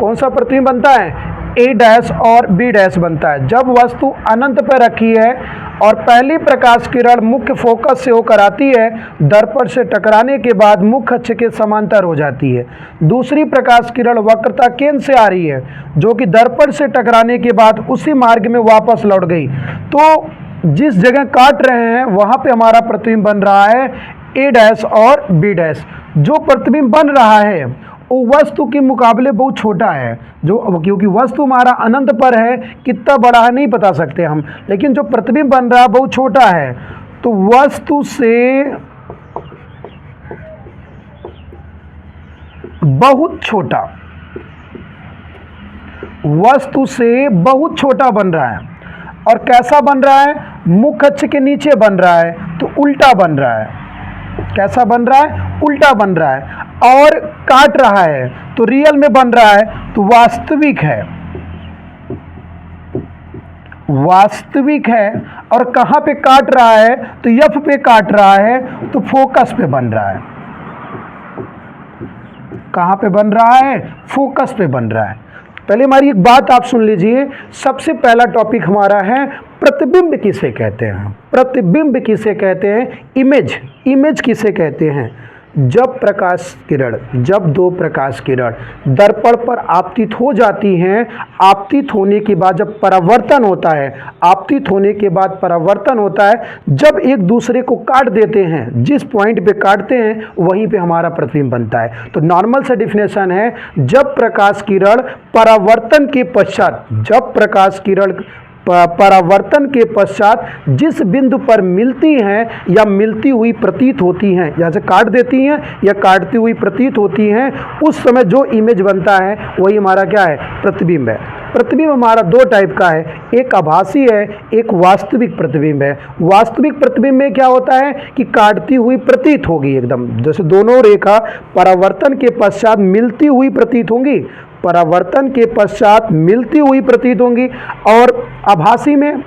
S1: कौन सा प्रतिबिंब बनता है, ए डैश और बी डैश बनता है। जब वस्तु अनंत पर रखी है और पहली प्रकाश किरण मुख्य फोकस से होकर आती है, दर्पण से टकराने के बाद मुख्य अक्ष के समांतर हो जाती है। दूसरी प्रकाश किरण वक्रता केंद्र से आ रही है, जो कि दर्पण से टकराने के बाद उसी मार्ग में वापस लौट गई। तो जिस जगह काट रहे हैं वहां पे हमारा प्रतिबिंब बन रहा है ए डैश और बी डैश। जो प्रतिबिंब बन रहा है वो वस्तु के मुकाबले बहुत छोटा है, क्योंकि वस्तु हमारा अनंत पर है, कितना बड़ा है नहीं बता सकते हम, लेकिन जो प्रतिबिंब बन रहा है बहुत छोटा है। तो वस्तु से बहुत छोटा बन रहा है। और कैसा बन रहा है, मुख्य अक्ष के नीचे बन रहा है, तो उल्टा बन रहा है। कैसा बन रहा है, उल्टा बन रहा है। और काट रहा है तो रियल में बन रहा है, तो वास्तविक है। और कहाँ पे काट रहा है, तो एफ पे काट रहा है, तो फोकस पे बन रहा है। कहाँ पे बन रहा है, फोकस पे बन रहा है। पहले हमारी एक बात आप सुन लीजिए। सबसे पहला टॉपिक हमारा है प्रतिबिंब किसे कहते हैं। प्रतिबिंब किसे कहते हैं, इमेज किसे कहते हैं। जब दो प्रकाश किरण दर्पण पर आपतित हो जाती हैं, आपतित होने के बाद जब परावर्तन होता है, जब एक दूसरे को काट देते हैं, जिस पॉइंट पे काटते हैं वहीं पे हमारा प्रतिबिंब बनता है। तो नॉर्मल सा डिफिनेशन है, जब प्रकाश किरण परावर्तन के पश्चात जिस बिंदु पर मिलती हैं या मिलती हुई प्रतीत होती हैं, जैसे काट देती हैं या काटती हुई प्रतीत होती हैं, उस समय जो इमेज बनता है वही हमारा क्या है, प्रतिबिंब है। प्रतिबिंब हमारा दो टाइप का है, एक आभासी है, एक वास्तविक प्रतिबिंब है। वास्तविक प्रतिबिंब में क्या होता है कि काटती हुई प्रतीत होगी एकदम, जैसे दोनों रेखा परावर्तन के पश्चात मिलती हुई प्रतीत होंगी, परावर्तन के पश्चात मिलती हुई प्रतीत होंगी, और आभासी में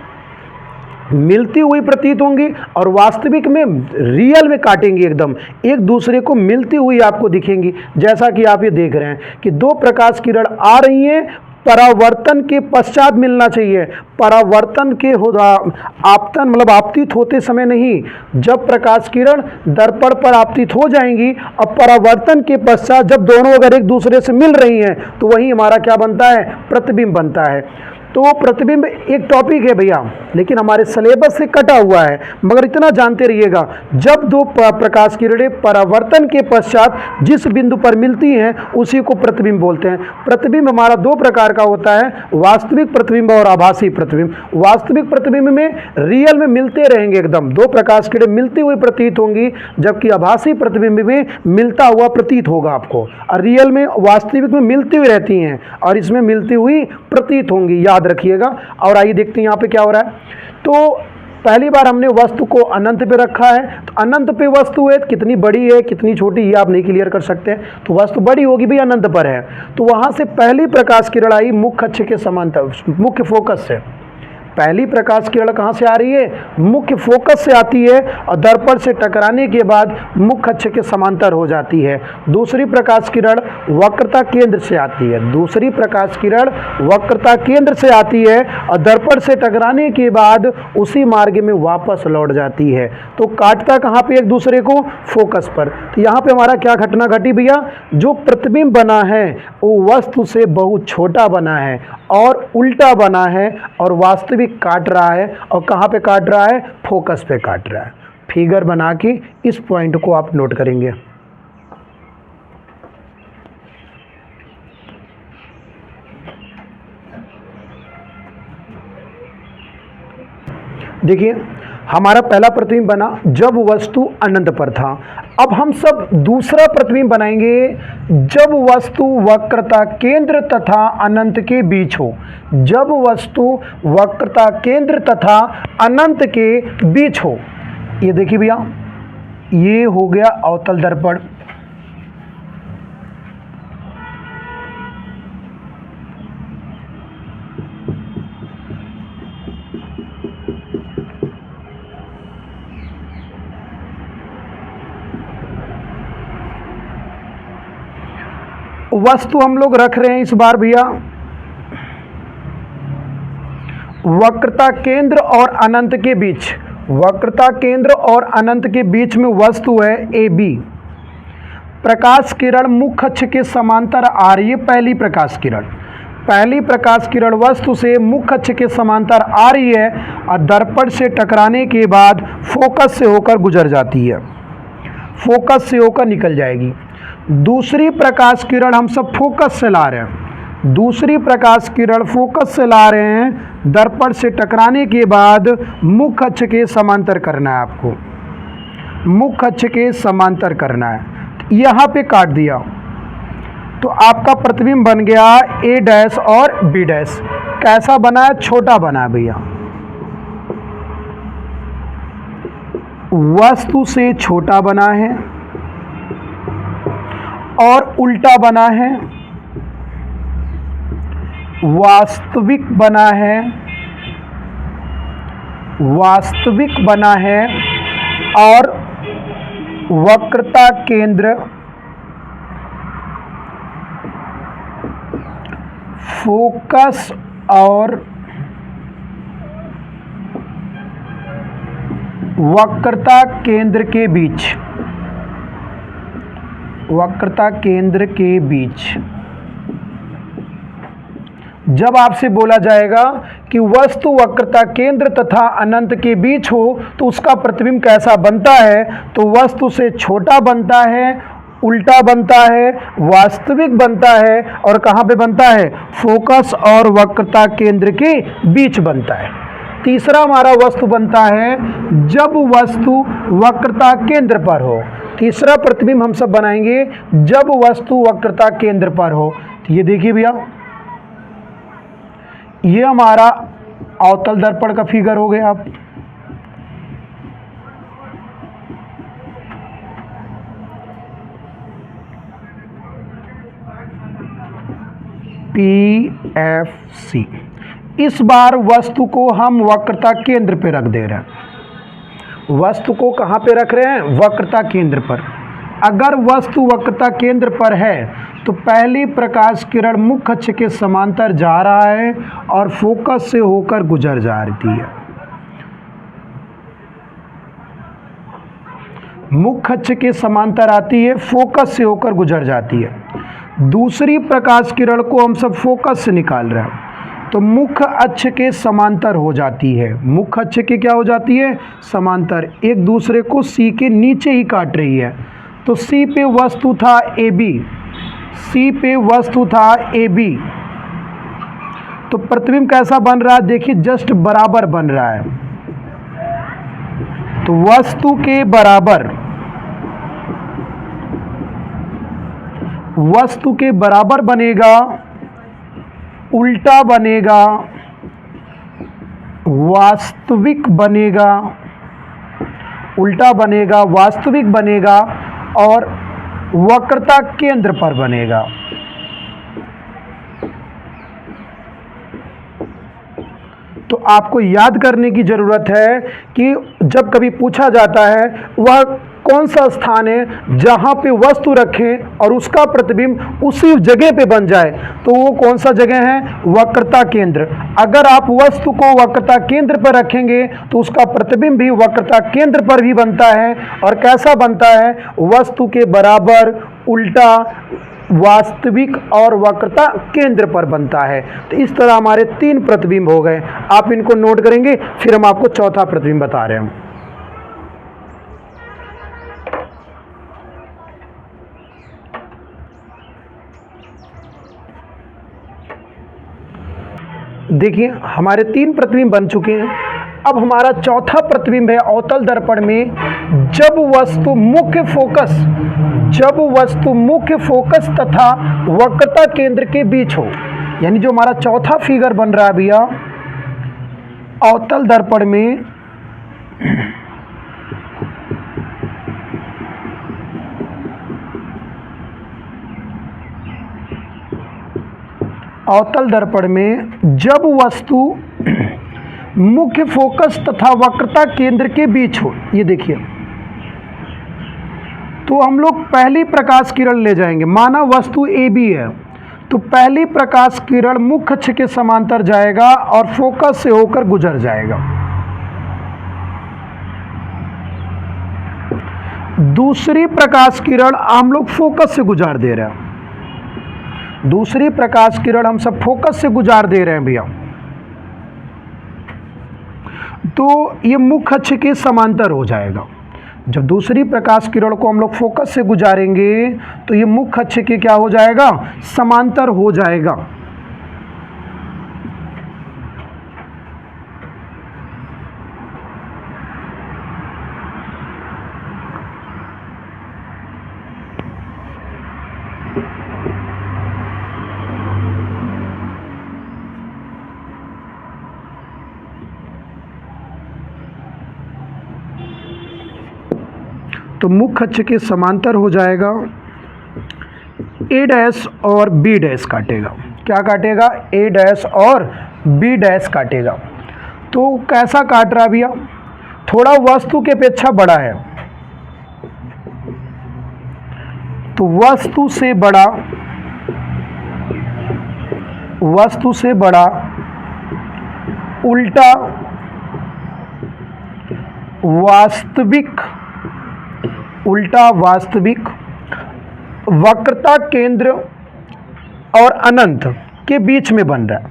S1: मिलती हुई प्रतीत होंगी, और वास्तविक में रियल में काटेंगी, एकदम एक दूसरे को मिलती हुई आपको दिखेंगी। जैसा कि आप ये देख रहे हैं कि दो प्रकाश किरण आ रही हैं, परावर्तन के पश्चात मिलना चाहिए, परावर्तन के आपतन मतलब आपतित होते समय नहीं, जब प्रकाश किरण दर्पण पर आपतित हो जाएंगी और परावर्तन के पश्चात जब दोनों अगर एक दूसरे से मिल रही हैं तो वही हमारा क्या बनता है, प्रतिबिंब बनता है। तो प्रतिबिंब एक टॉपिक है भैया, लेकिन हमारे सिलेबस से कटा हुआ है, मगर इतना जानते रहिएगा, जब दो प्रकाश किरणें परावर्तन के पश्चात जिस बिंदु पर मिलती हैं उसी को प्रतिबिंब बोलते हैं। प्रतिबिंब हमारा दो प्रकार का होता है, वास्तविक प्रतिबिंब और आभासी प्रतिबिंब। वास्तविक प्रतिबिंब में रियल में मिलते रहेंगे, एकदम दो प्रकाश किरणें मिलती हुई प्रतीत होंगी, जबकि आभासी प्रतिबिंब में मिलता हुआ प्रतीत होगा आपको, और रियल में वास्तविक में मिलती हुई रहती हैं और इसमें मिलती हुई प्रतीत होंगी, याद रखिएगा। और आइए देखते हैं यहाँ पे क्या हो रहा है। तो पहली बार हमने वस्तु को अनंत पे रखा है, तो अनंत पे वस्तु है, कितनी बड़ी है कितनी छोटी ये आप नहीं क्लियर कर सकते हैं, तो वस्तु बड़ी होगी भी, अनंत पर है, तो वहाँ से पहली प्रकाश किरण आई मुख्य अक्ष के समांतर, मुख्य फोकस से। पहली प्रकाश किरण कहाँ से आ रही है, मुख्य फोकस से आती है और दर्पण से टकराने के बाद मुख्य अक्ष के समांतर हो जाती है। दूसरी प्रकाश किरण वक्रता केंद्र से आती है, दूसरी प्रकाश किरण वक्रता केंद्र से आती है और दर्पण से टकराने के बाद उसी मार्ग में वापस लौट जाती है। तो काटता कहाँ पे एक दूसरे को, फोकस पर। तो यहाँ पे हमारा क्या घटना घटी भैया, जो प्रतिबिंब बना है वो वस्तु से बहुत छोटा बना है और उल्टा बना है, और वास्तविक काट रहा है, और कहाँ पे काट रहा है, फोकस पे काट रहा है। फिगर बना के इस पॉइंट को आप नोट करेंगे। देखिए हमारा पहला प्रतिबिंब बना जब वस्तु अनंत पर था। अब हम सब दूसरा प्रतिबिंब बनाएंगे जब वस्तु वक्रता केंद्र तथा अनंत के बीच हो, जब वस्तु वक्रता केंद्र तथा अनंत के बीच हो। ये देखिए भैया, ये हो गया अवतल दर्पण, वस्तु हम लोग रख रहे हैं इस बार भैया वक्रता केंद्र और अनंत के बीच, वक्रता केंद्र और अनंत के बीच में वस्तु है ए बी। प्रकाश किरण मुख्य अक्ष के समांतर आ रही है, पहली प्रकाश किरण, पहली प्रकाश किरण वस्तु से मुख्य अक्ष के समांतर आ रही है और दर्पण से टकराने के बाद फोकस से होकर गुजर जाती है, फोकस से होकर निकल जाएगी। दूसरी प्रकाश किरण हम सब फोकस से ला रहे हैं, दूसरी प्रकाश किरण फोकस से ला रहे हैं, दर्पण से टकराने के बाद मुख्य अक्ष के समांतर करना है आपको, मुख्य अक्ष के समांतर करना है। यहाँ पे काट दिया तो आपका प्रतिबिंब बन गया ए डैश और बी डैश। कैसा बना है, छोटा बना है भैया, वस्तु से छोटा बना है और उल्टा बना है, वास्तविक बना है, वास्तविक बना है, और वक्रता केंद्र फोकस और वक्रता केंद्र के बीच, वक्रता केंद्र के बीच। जब आपसे बोला जाएगा कि वस्तु वक्रता केंद्र तथा अनंत के बीच हो तो उसका प्रतिबिंब कैसा बनता है, तो वस्तु से छोटा बनता है, उल्टा बनता है, वास्तविक बनता है और कहाँ पे बनता है? फोकस और वक्रता केंद्र के बीच बनता है। तीसरा हमारा वस्तु बनता है जब वस्तु वक्रता केंद्र पर हो। तीसरा प्रतिबिंब हम सब बनाएंगे जब वस्तु वक्रता केंद्र पर हो। तो ये देखिए भैया, ये हमारा अवतल दर्पण का फिगर हो गया। आप PFC। इस बार वस्तु को हम वक्रता केंद्र पे रख दे रहे हैं। वस्तु को कहाँ पे रख रहे हैं? वक्रता केंद्र पर। अगर वस्तु वक्रता केंद्र पर है तो पहली प्रकाश किरण मुख्य अक्ष के समांतर जा रहा है और फोकस से होकर गुजर जाती है। मुख्य अक्ष के समांतर आती है, फोकस से होकर गुजर जाती है। दूसरी प्रकाश किरण को हम सब फोकस से निकाल रहे हैं तो मुख्य अक्ष के समांतर हो जाती है। मुख्य अक्ष के क्या हो जाती है? समांतर। एक दूसरे को C के नीचे ही काट रही है। तो C पे वस्तु था AB, C पे वस्तु था AB। तो प्रतिबिंब कैसा बन रहा है? देखिए, जस्ट बराबर बन रहा है। तो वस्तु के बराबर, वस्तु के बराबर बनेगा, उल्टा बनेगा, वास्तविक बनेगा, उल्टा बनेगा, वास्तविक बनेगा और वक्रता केंद्र पर बनेगा। तो आपको याद करने की जरूरत है कि जब कभी पूछा जाता है वह कौन सा स्थान है जहां पे वस्तु रखें और उसका प्रतिबिंब उसी जगह पे बन जाए, तो वो कौन सा जगह है? वक्रता केंद्र। अगर आप वस्तु को वक्रता केंद्र पर रखेंगे तो उसका प्रतिबिंब भी वक्रता केंद्र पर भी बनता है। और कैसा बनता है? वस्तु के बराबर, उल्टा, वास्तविक और वक्रता केंद्र पर बनता है। तो इस तरह हमारे 3 प्रतिबिंब हो गए। आप इनको नोट करेंगे, फिर हम आपको चौथा प्रतिबिंब बता रहे हैं। देखिए, हमारे 3 प्रतिबिंब बन चुके हैं। अब हमारा चौथा प्रतिबिंब है अवतल दर्पण में जब वस्तु मुख्य फोकस, जब वस्तु मुख्य फोकस तथा वक्रता केंद्र के बीच हो। यानी जो हमारा चौथा फिगर बन रहा है भैया अवतल दर्पण में, अवतल दर्पण में जब वस्तु मुख्य फोकस तथा वक्रता केंद्र के बीच हो। ये देखिए, तो हम लोग पहली प्रकाश किरण ले जाएंगे। माना वस्तु AB है तो पहली प्रकाश किरण मुख्य अक्ष के समांतर जाएगा और फोकस से होकर गुजर जाएगा। दूसरी प्रकाश किरण हम लोग फोकस से गुजार दे रहे हैं। दूसरी प्रकाश किरण हम सब फोकस से गुजार दे रहे हैं भैया। तो ये मुख्य अक्ष के समांतर हो जाएगा। जब दूसरी प्रकाश किरण को हम लोग फोकस से गुजारेंगे तो ये मुख्य अक्ष के क्या हो जाएगा? समांतर हो जाएगा। तो मुख्य अक्ष के समांतर हो जाएगा। A' और B' काटेगा। क्या काटेगा? A' और B' काटेगा। तो कैसा काट रहा भैया? थोड़ा वस्तु के अपेक्षा बड़ा है। तो वस्तु से बड़ा, वस्तु से बड़ा, उल्टा, वास्तविक, उल्टा वास्तविक, वक्रता केंद्र और अनंत के बीच में बन रहा है।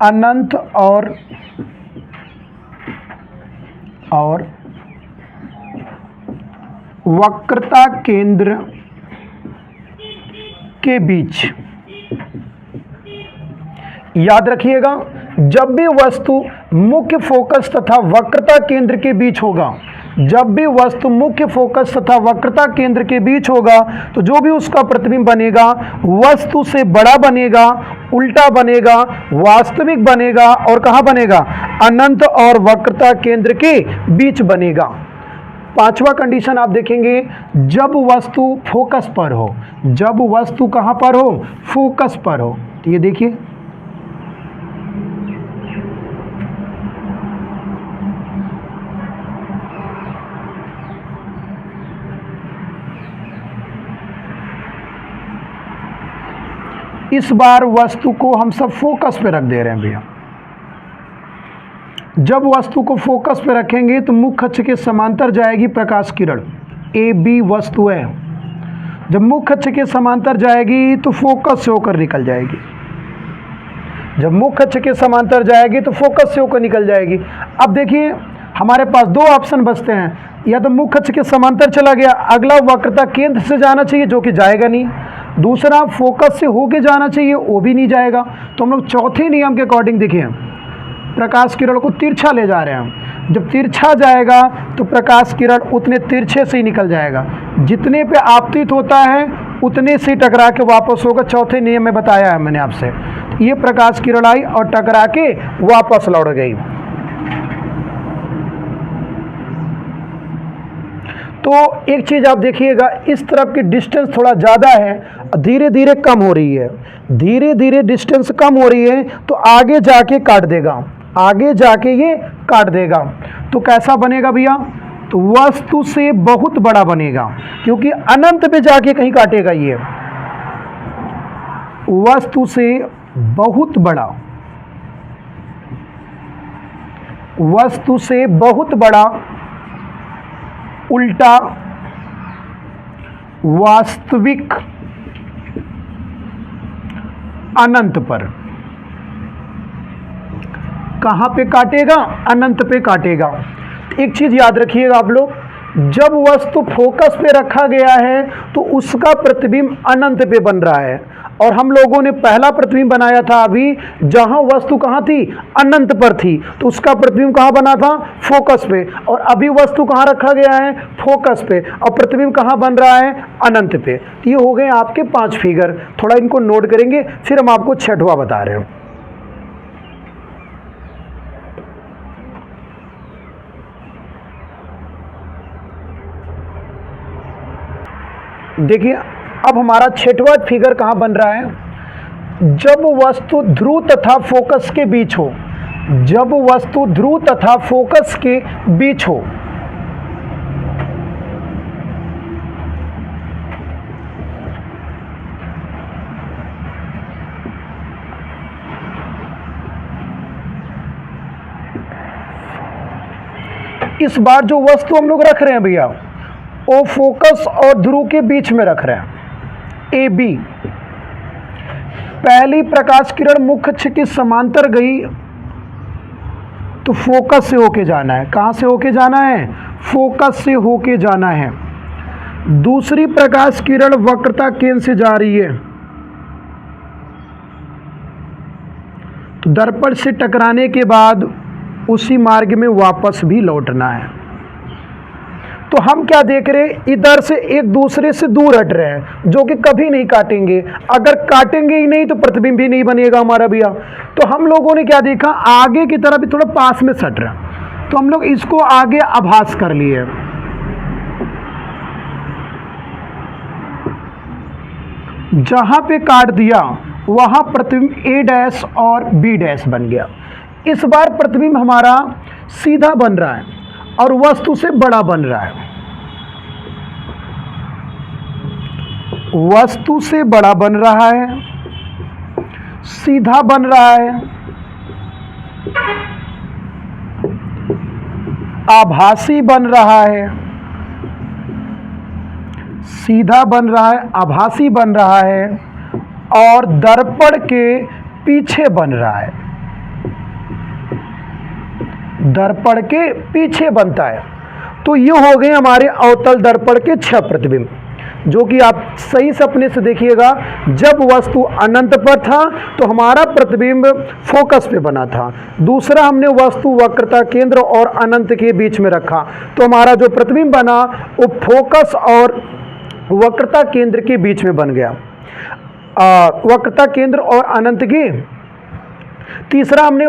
S1: अनंत और वक्रता केंद्र के बीच। याद रखिएगा, जब भी वस्तु मुख्य फोकस तथा वक्रता केंद्र के बीच होगा, जब भी वस्तु मुख्य फोकस तथा वक्रता केंद्र के बीच होगा, तो जो भी उसका प्रतिबिंब बनेगा वस्तु से बड़ा बनेगा, उल्टा बनेगा, वास्तविक बनेगा, और कहाँ बनेगा? अनंत और वक्रता केंद्र के बीच बनेगा। पांचवा कंडीशन आप देखेंगे, जब वस्तु फोकस पर हो, जब वस्तु कहाँ पर हो? फोकस पर हो। तो ये देखिए, इस बार वस्तु को हम सब फोकस पे रख दे रहे हैं भैया। जब वस्तु को फोकस पे रखेंगे तो मुख्य अक्ष के समांतर जाएगी प्रकाश किरण, ए बी वस्तु है। जब मुख्य अक्ष के समांतर जाएगी तो फोकस से होकर निकल जाएगी। जब मुख्य अक्ष के समांतर जाएगी तो फोकस से होकर निकल जाएगी। अब देखिए, हमारे पास दो ऑप्शन बचते हैं, या तो मुख्य अक्ष के समांतर चला गया, अगला वक्रता केंद्र से जाना चाहिए जो कि जाएगा नहीं, दूसरा फोकस से होके जाना चाहिए, वो भी नहीं जाएगा। तो हम लोग चौथे नियम के अकॉर्डिंग देखिए, प्रकाश किरण को तिरछा ले जा रहे हैं। जब तिरछा जाएगा तो प्रकाश किरण उतने तिरछे से ही निकल जाएगा, जितने पे आपतित होता है उतने से टकरा के वापस होगा। चौथे नियम में बताया है मैंने आपसे। ये प्रकाश किरण आई और टकरा के वापस लौट गई। तो एक चीज़ आप देखिएगा, इस तरफ की डिस्टेंस थोड़ा ज़्यादा है, धीरे धीरे कम हो रही है, धीरे धीरे डिस्टेंस कम हो रही है, तो आगे जाके काट देगा, आगे जाके ये काट देगा। तो कैसा बनेगा भैया? तो वस्तु से बहुत बड़ा बनेगा, क्योंकि अनंत पे जाके कहीं काटेगा ये। वस्तु से बहुत बड़ा, वस्तु से बहुत बड़ा, उल्टा, वास्तविक, अनंत पर। कहां पे काटेगा? अनंत पे काटेगा। एक चीज याद रखिएगा आप लोग, जब वस्तु फोकस पे रखा गया है तो उसका प्रतिबिंब अनंत पे बन रहा है, और हम लोगों ने पहला प्रतिबिंब बनाया था अभी, जहां वस्तु कहां थी? अनंत पर थी, तो उसका प्रतिबिंब कहां बना था? फोकस पे। और अभी वस्तु कहां रखा गया है? फोकस पे, और प्रतिबिंब कहां बन रहा है? अनंत पे। तो ये हो गए आपके 5 फिगर। थोड़ा इनको नोट करेंगे, फिर हम आपको छठवां बता रहे हैं। देखिए, अब हमारा छठवां फिगर कहाँ बन रहा है? जब वस्तु ध्रुव तथा फोकस के बीच हो, जब वस्तु ध्रुव तथा फोकस के बीच हो, इस बार जो वस्तु हम लोग रख रहे हैं भैया, वो फोकस और ध्रुव के बीच में रख रहे हैं, ए बी। पहली प्रकाश किरण मुख्य अक्ष के समांतर गई तो फोकस से होके जाना है। कहां से होके जाना है? फोकस से होके जाना है। दूसरी प्रकाश किरण वक्रता केंद्र से जा रही है, तो दर्पण से टकराने के बाद उसी मार्ग में वापस भी लौटना है। तो हम क्या देख रहे हैं? इधर से एक दूसरे से दूर हट रहे हैं, जो कि कभी नहीं काटेंगे। अगर काटेंगे ही नहीं तो प्रतिबिंब भी नहीं बनेगा हमारा भैया। तो हम लोगों ने क्या देखा? आगे की तरफ थोड़ा पास में सट रहा, तो हम लोग इसको आगे आभास कर लिए। जहां पे काट दिया वहां प्रतिबिंब ए डैश और बी डैश बन गया। इस बार प्रतिबिंब हमारा सीधा बन रहा है और वस्तु से बड़ा बन रहा है, वस्तु से बड़ा बन रहा है, सीधा बन रहा है, आभासी बन रहा है, सीधा बन रहा है, आभासी बन रहा है, और दर्पण के पीछे बन रहा है, दर्पण के पीछे बनता है। तो तो ये हो गए हमारे अवतल दर्पण के 6 प्रतिबिंब, जो कि आप सही सपने से देखिएगा। जब वस्तु अनंत पर था तो हमारा प्रतिबिंब फोकस पे बना था। दूसरा, हमने वस्तु वक्रता केंद्र और अनंत के बीच में रखा तो हमारा जो प्रतिबिंब बना वो फोकस और वक्रता केंद्र के बीच में बन गया, वक्रता केंद्र और अनंत के। तीसरा, हमने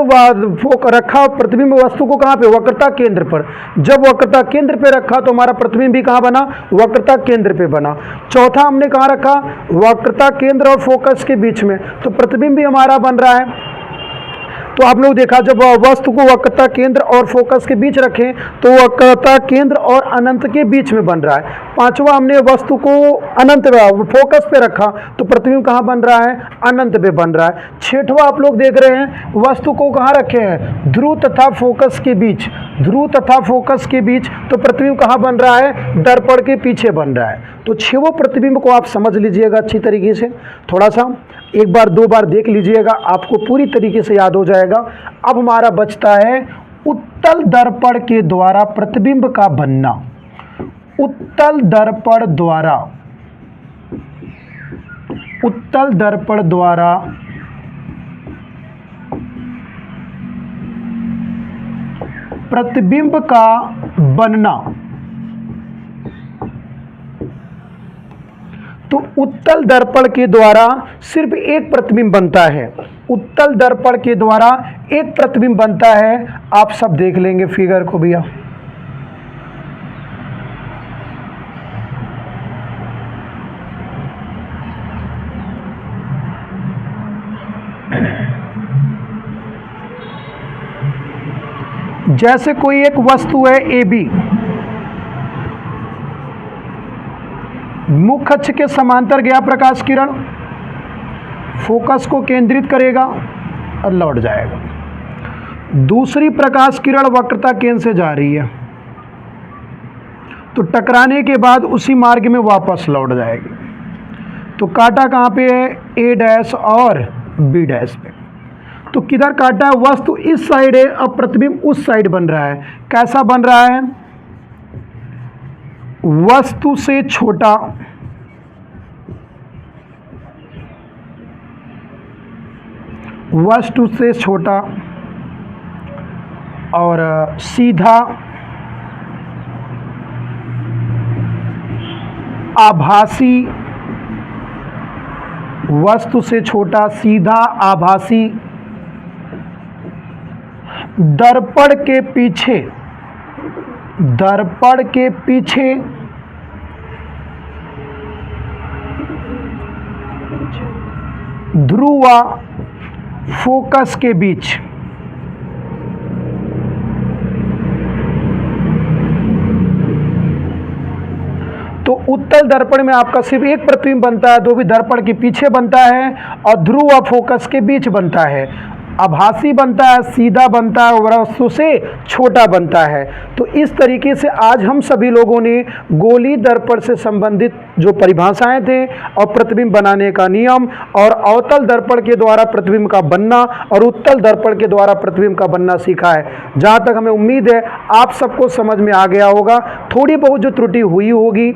S1: रखा प्रतिबिंब वस्तु को कहाँ पे, वक्रता केंद्र पर। जब वक्रता केंद्र पे रखा तो हमारा प्रतिबिंब भी कहाँ बना, वक्रता केंद्र पे बना। चौथा, हमने कहाँ रखा, वक्रता केंद्र और फोकस के बीच में, तो प्रतिबिंब भी हमारा बन रहा है। तो आप लोग देखा, जब वस्तु को वक्रता केंद्र और फोकस के बीच रखें तो वक्रता केंद्र और अनंत के बीच में बन रहा है। पांचवा, हमने वस्तु को अनंत फोकस पे रखा तो प्रतिबिंब कहाँ बन रहा है, अनंत पे बन रहा है। छठवां, आप लोग देख रहे हैं वस्तु को कहाँ रखे हैं, ध्रुव तथा फोकस के बीच, ध्रुव तथा फोकस के बीच, तो प्रतिबिंब कहाँ बन रहा है, दर्पण के पीछे बन रहा है। तो 6 प्रतिबिंब को आप समझ लीजिएगा अच्छी तरीके से, थोड़ा सा एक बार 2 बार देख लीजिएगा, आपको पूरी तरीके से याद हो जाएगा। अब हमारा बचता है उत्तल दर्पण के द्वारा प्रतिबिंब का बनना। उत्तल दर्पण द्वारा, उत्तल दर्पण द्वारा प्रतिबिंब का बनना। तो उत्तल दर्पण के द्वारा सिर्फ एक प्रतिबिंब बनता है, उत्तल दर्पण के द्वारा एक प्रतिबिंब बनता है। आप सब देख लेंगे फिगर को भैया। जैसे कोई एक वस्तु है AB, मुख्य अक्ष के समांतर गया प्रकाश किरण, फोकस को केंद्रित करेगा और लौट जाएगा। दूसरी प्रकाश किरण वक्रता केंद्र से जा रही है तो टकराने के बाद उसी मार्ग में वापस लौट जाएगी। तो काटा कहाँ पे है, A' और B' पे। तो किधर काटा है, वस्तु इस साइड है, अब प्रतिबिंब उस साइड बन रहा है। कैसा बन रहा है, वस्तु से छोटा वस्तु से छोटा और सीधा आभासी, वस्तु से छोटा सीधा आभासी दर्पण के पीछे, दर्पण के पीछे ध्रुव फोकस के बीच। तो उत्तल दर्पण में आपका सिर्फ एक प्रतिबिंब बनता है, जो भी दर्पण के पीछे बनता है और ध्रुव फोकस के बीच बनता है। आभासी बनता है, सीधा बनता है, वस्तु से छोटा बनता है। तो इस तरीके से आज हम सभी लोगों ने गोलीय दर्पण से संबंधित जो परिभाषाएं थे और प्रतिबिंब बनाने का नियम और अवतल दर्पण के द्वारा प्रतिबिंब का बनना और उत्तल दर्पण के द्वारा प्रतिबिंब का बनना सीखा है। जहां तक हमें उम्मीद है आप सबको समझ में आ गया होगा। थोड़ी बहुत जो त्रुटि हुई होगी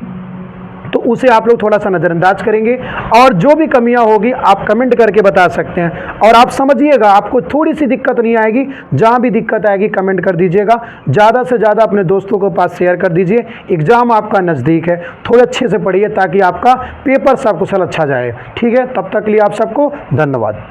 S1: तो उसे आप लोग थोड़ा सा नज़रअंदाज करेंगे और जो भी कमियां होगी आप कमेंट करके बता सकते हैं। और आप समझिएगा, आपको थोड़ी सी दिक्कत नहीं आएगी, जहां भी दिक्कत आएगी कमेंट कर दीजिएगा। ज़्यादा से ज़्यादा अपने दोस्तों के पास शेयर कर दीजिए। एग्ज़ाम आपका नज़दीक है, थोड़े अच्छे से पढ़िए ताकि आपका पेपर सब कुशल अच्छा जाए। ठीक है, तब तक के लिए आप सबको धन्यवाद।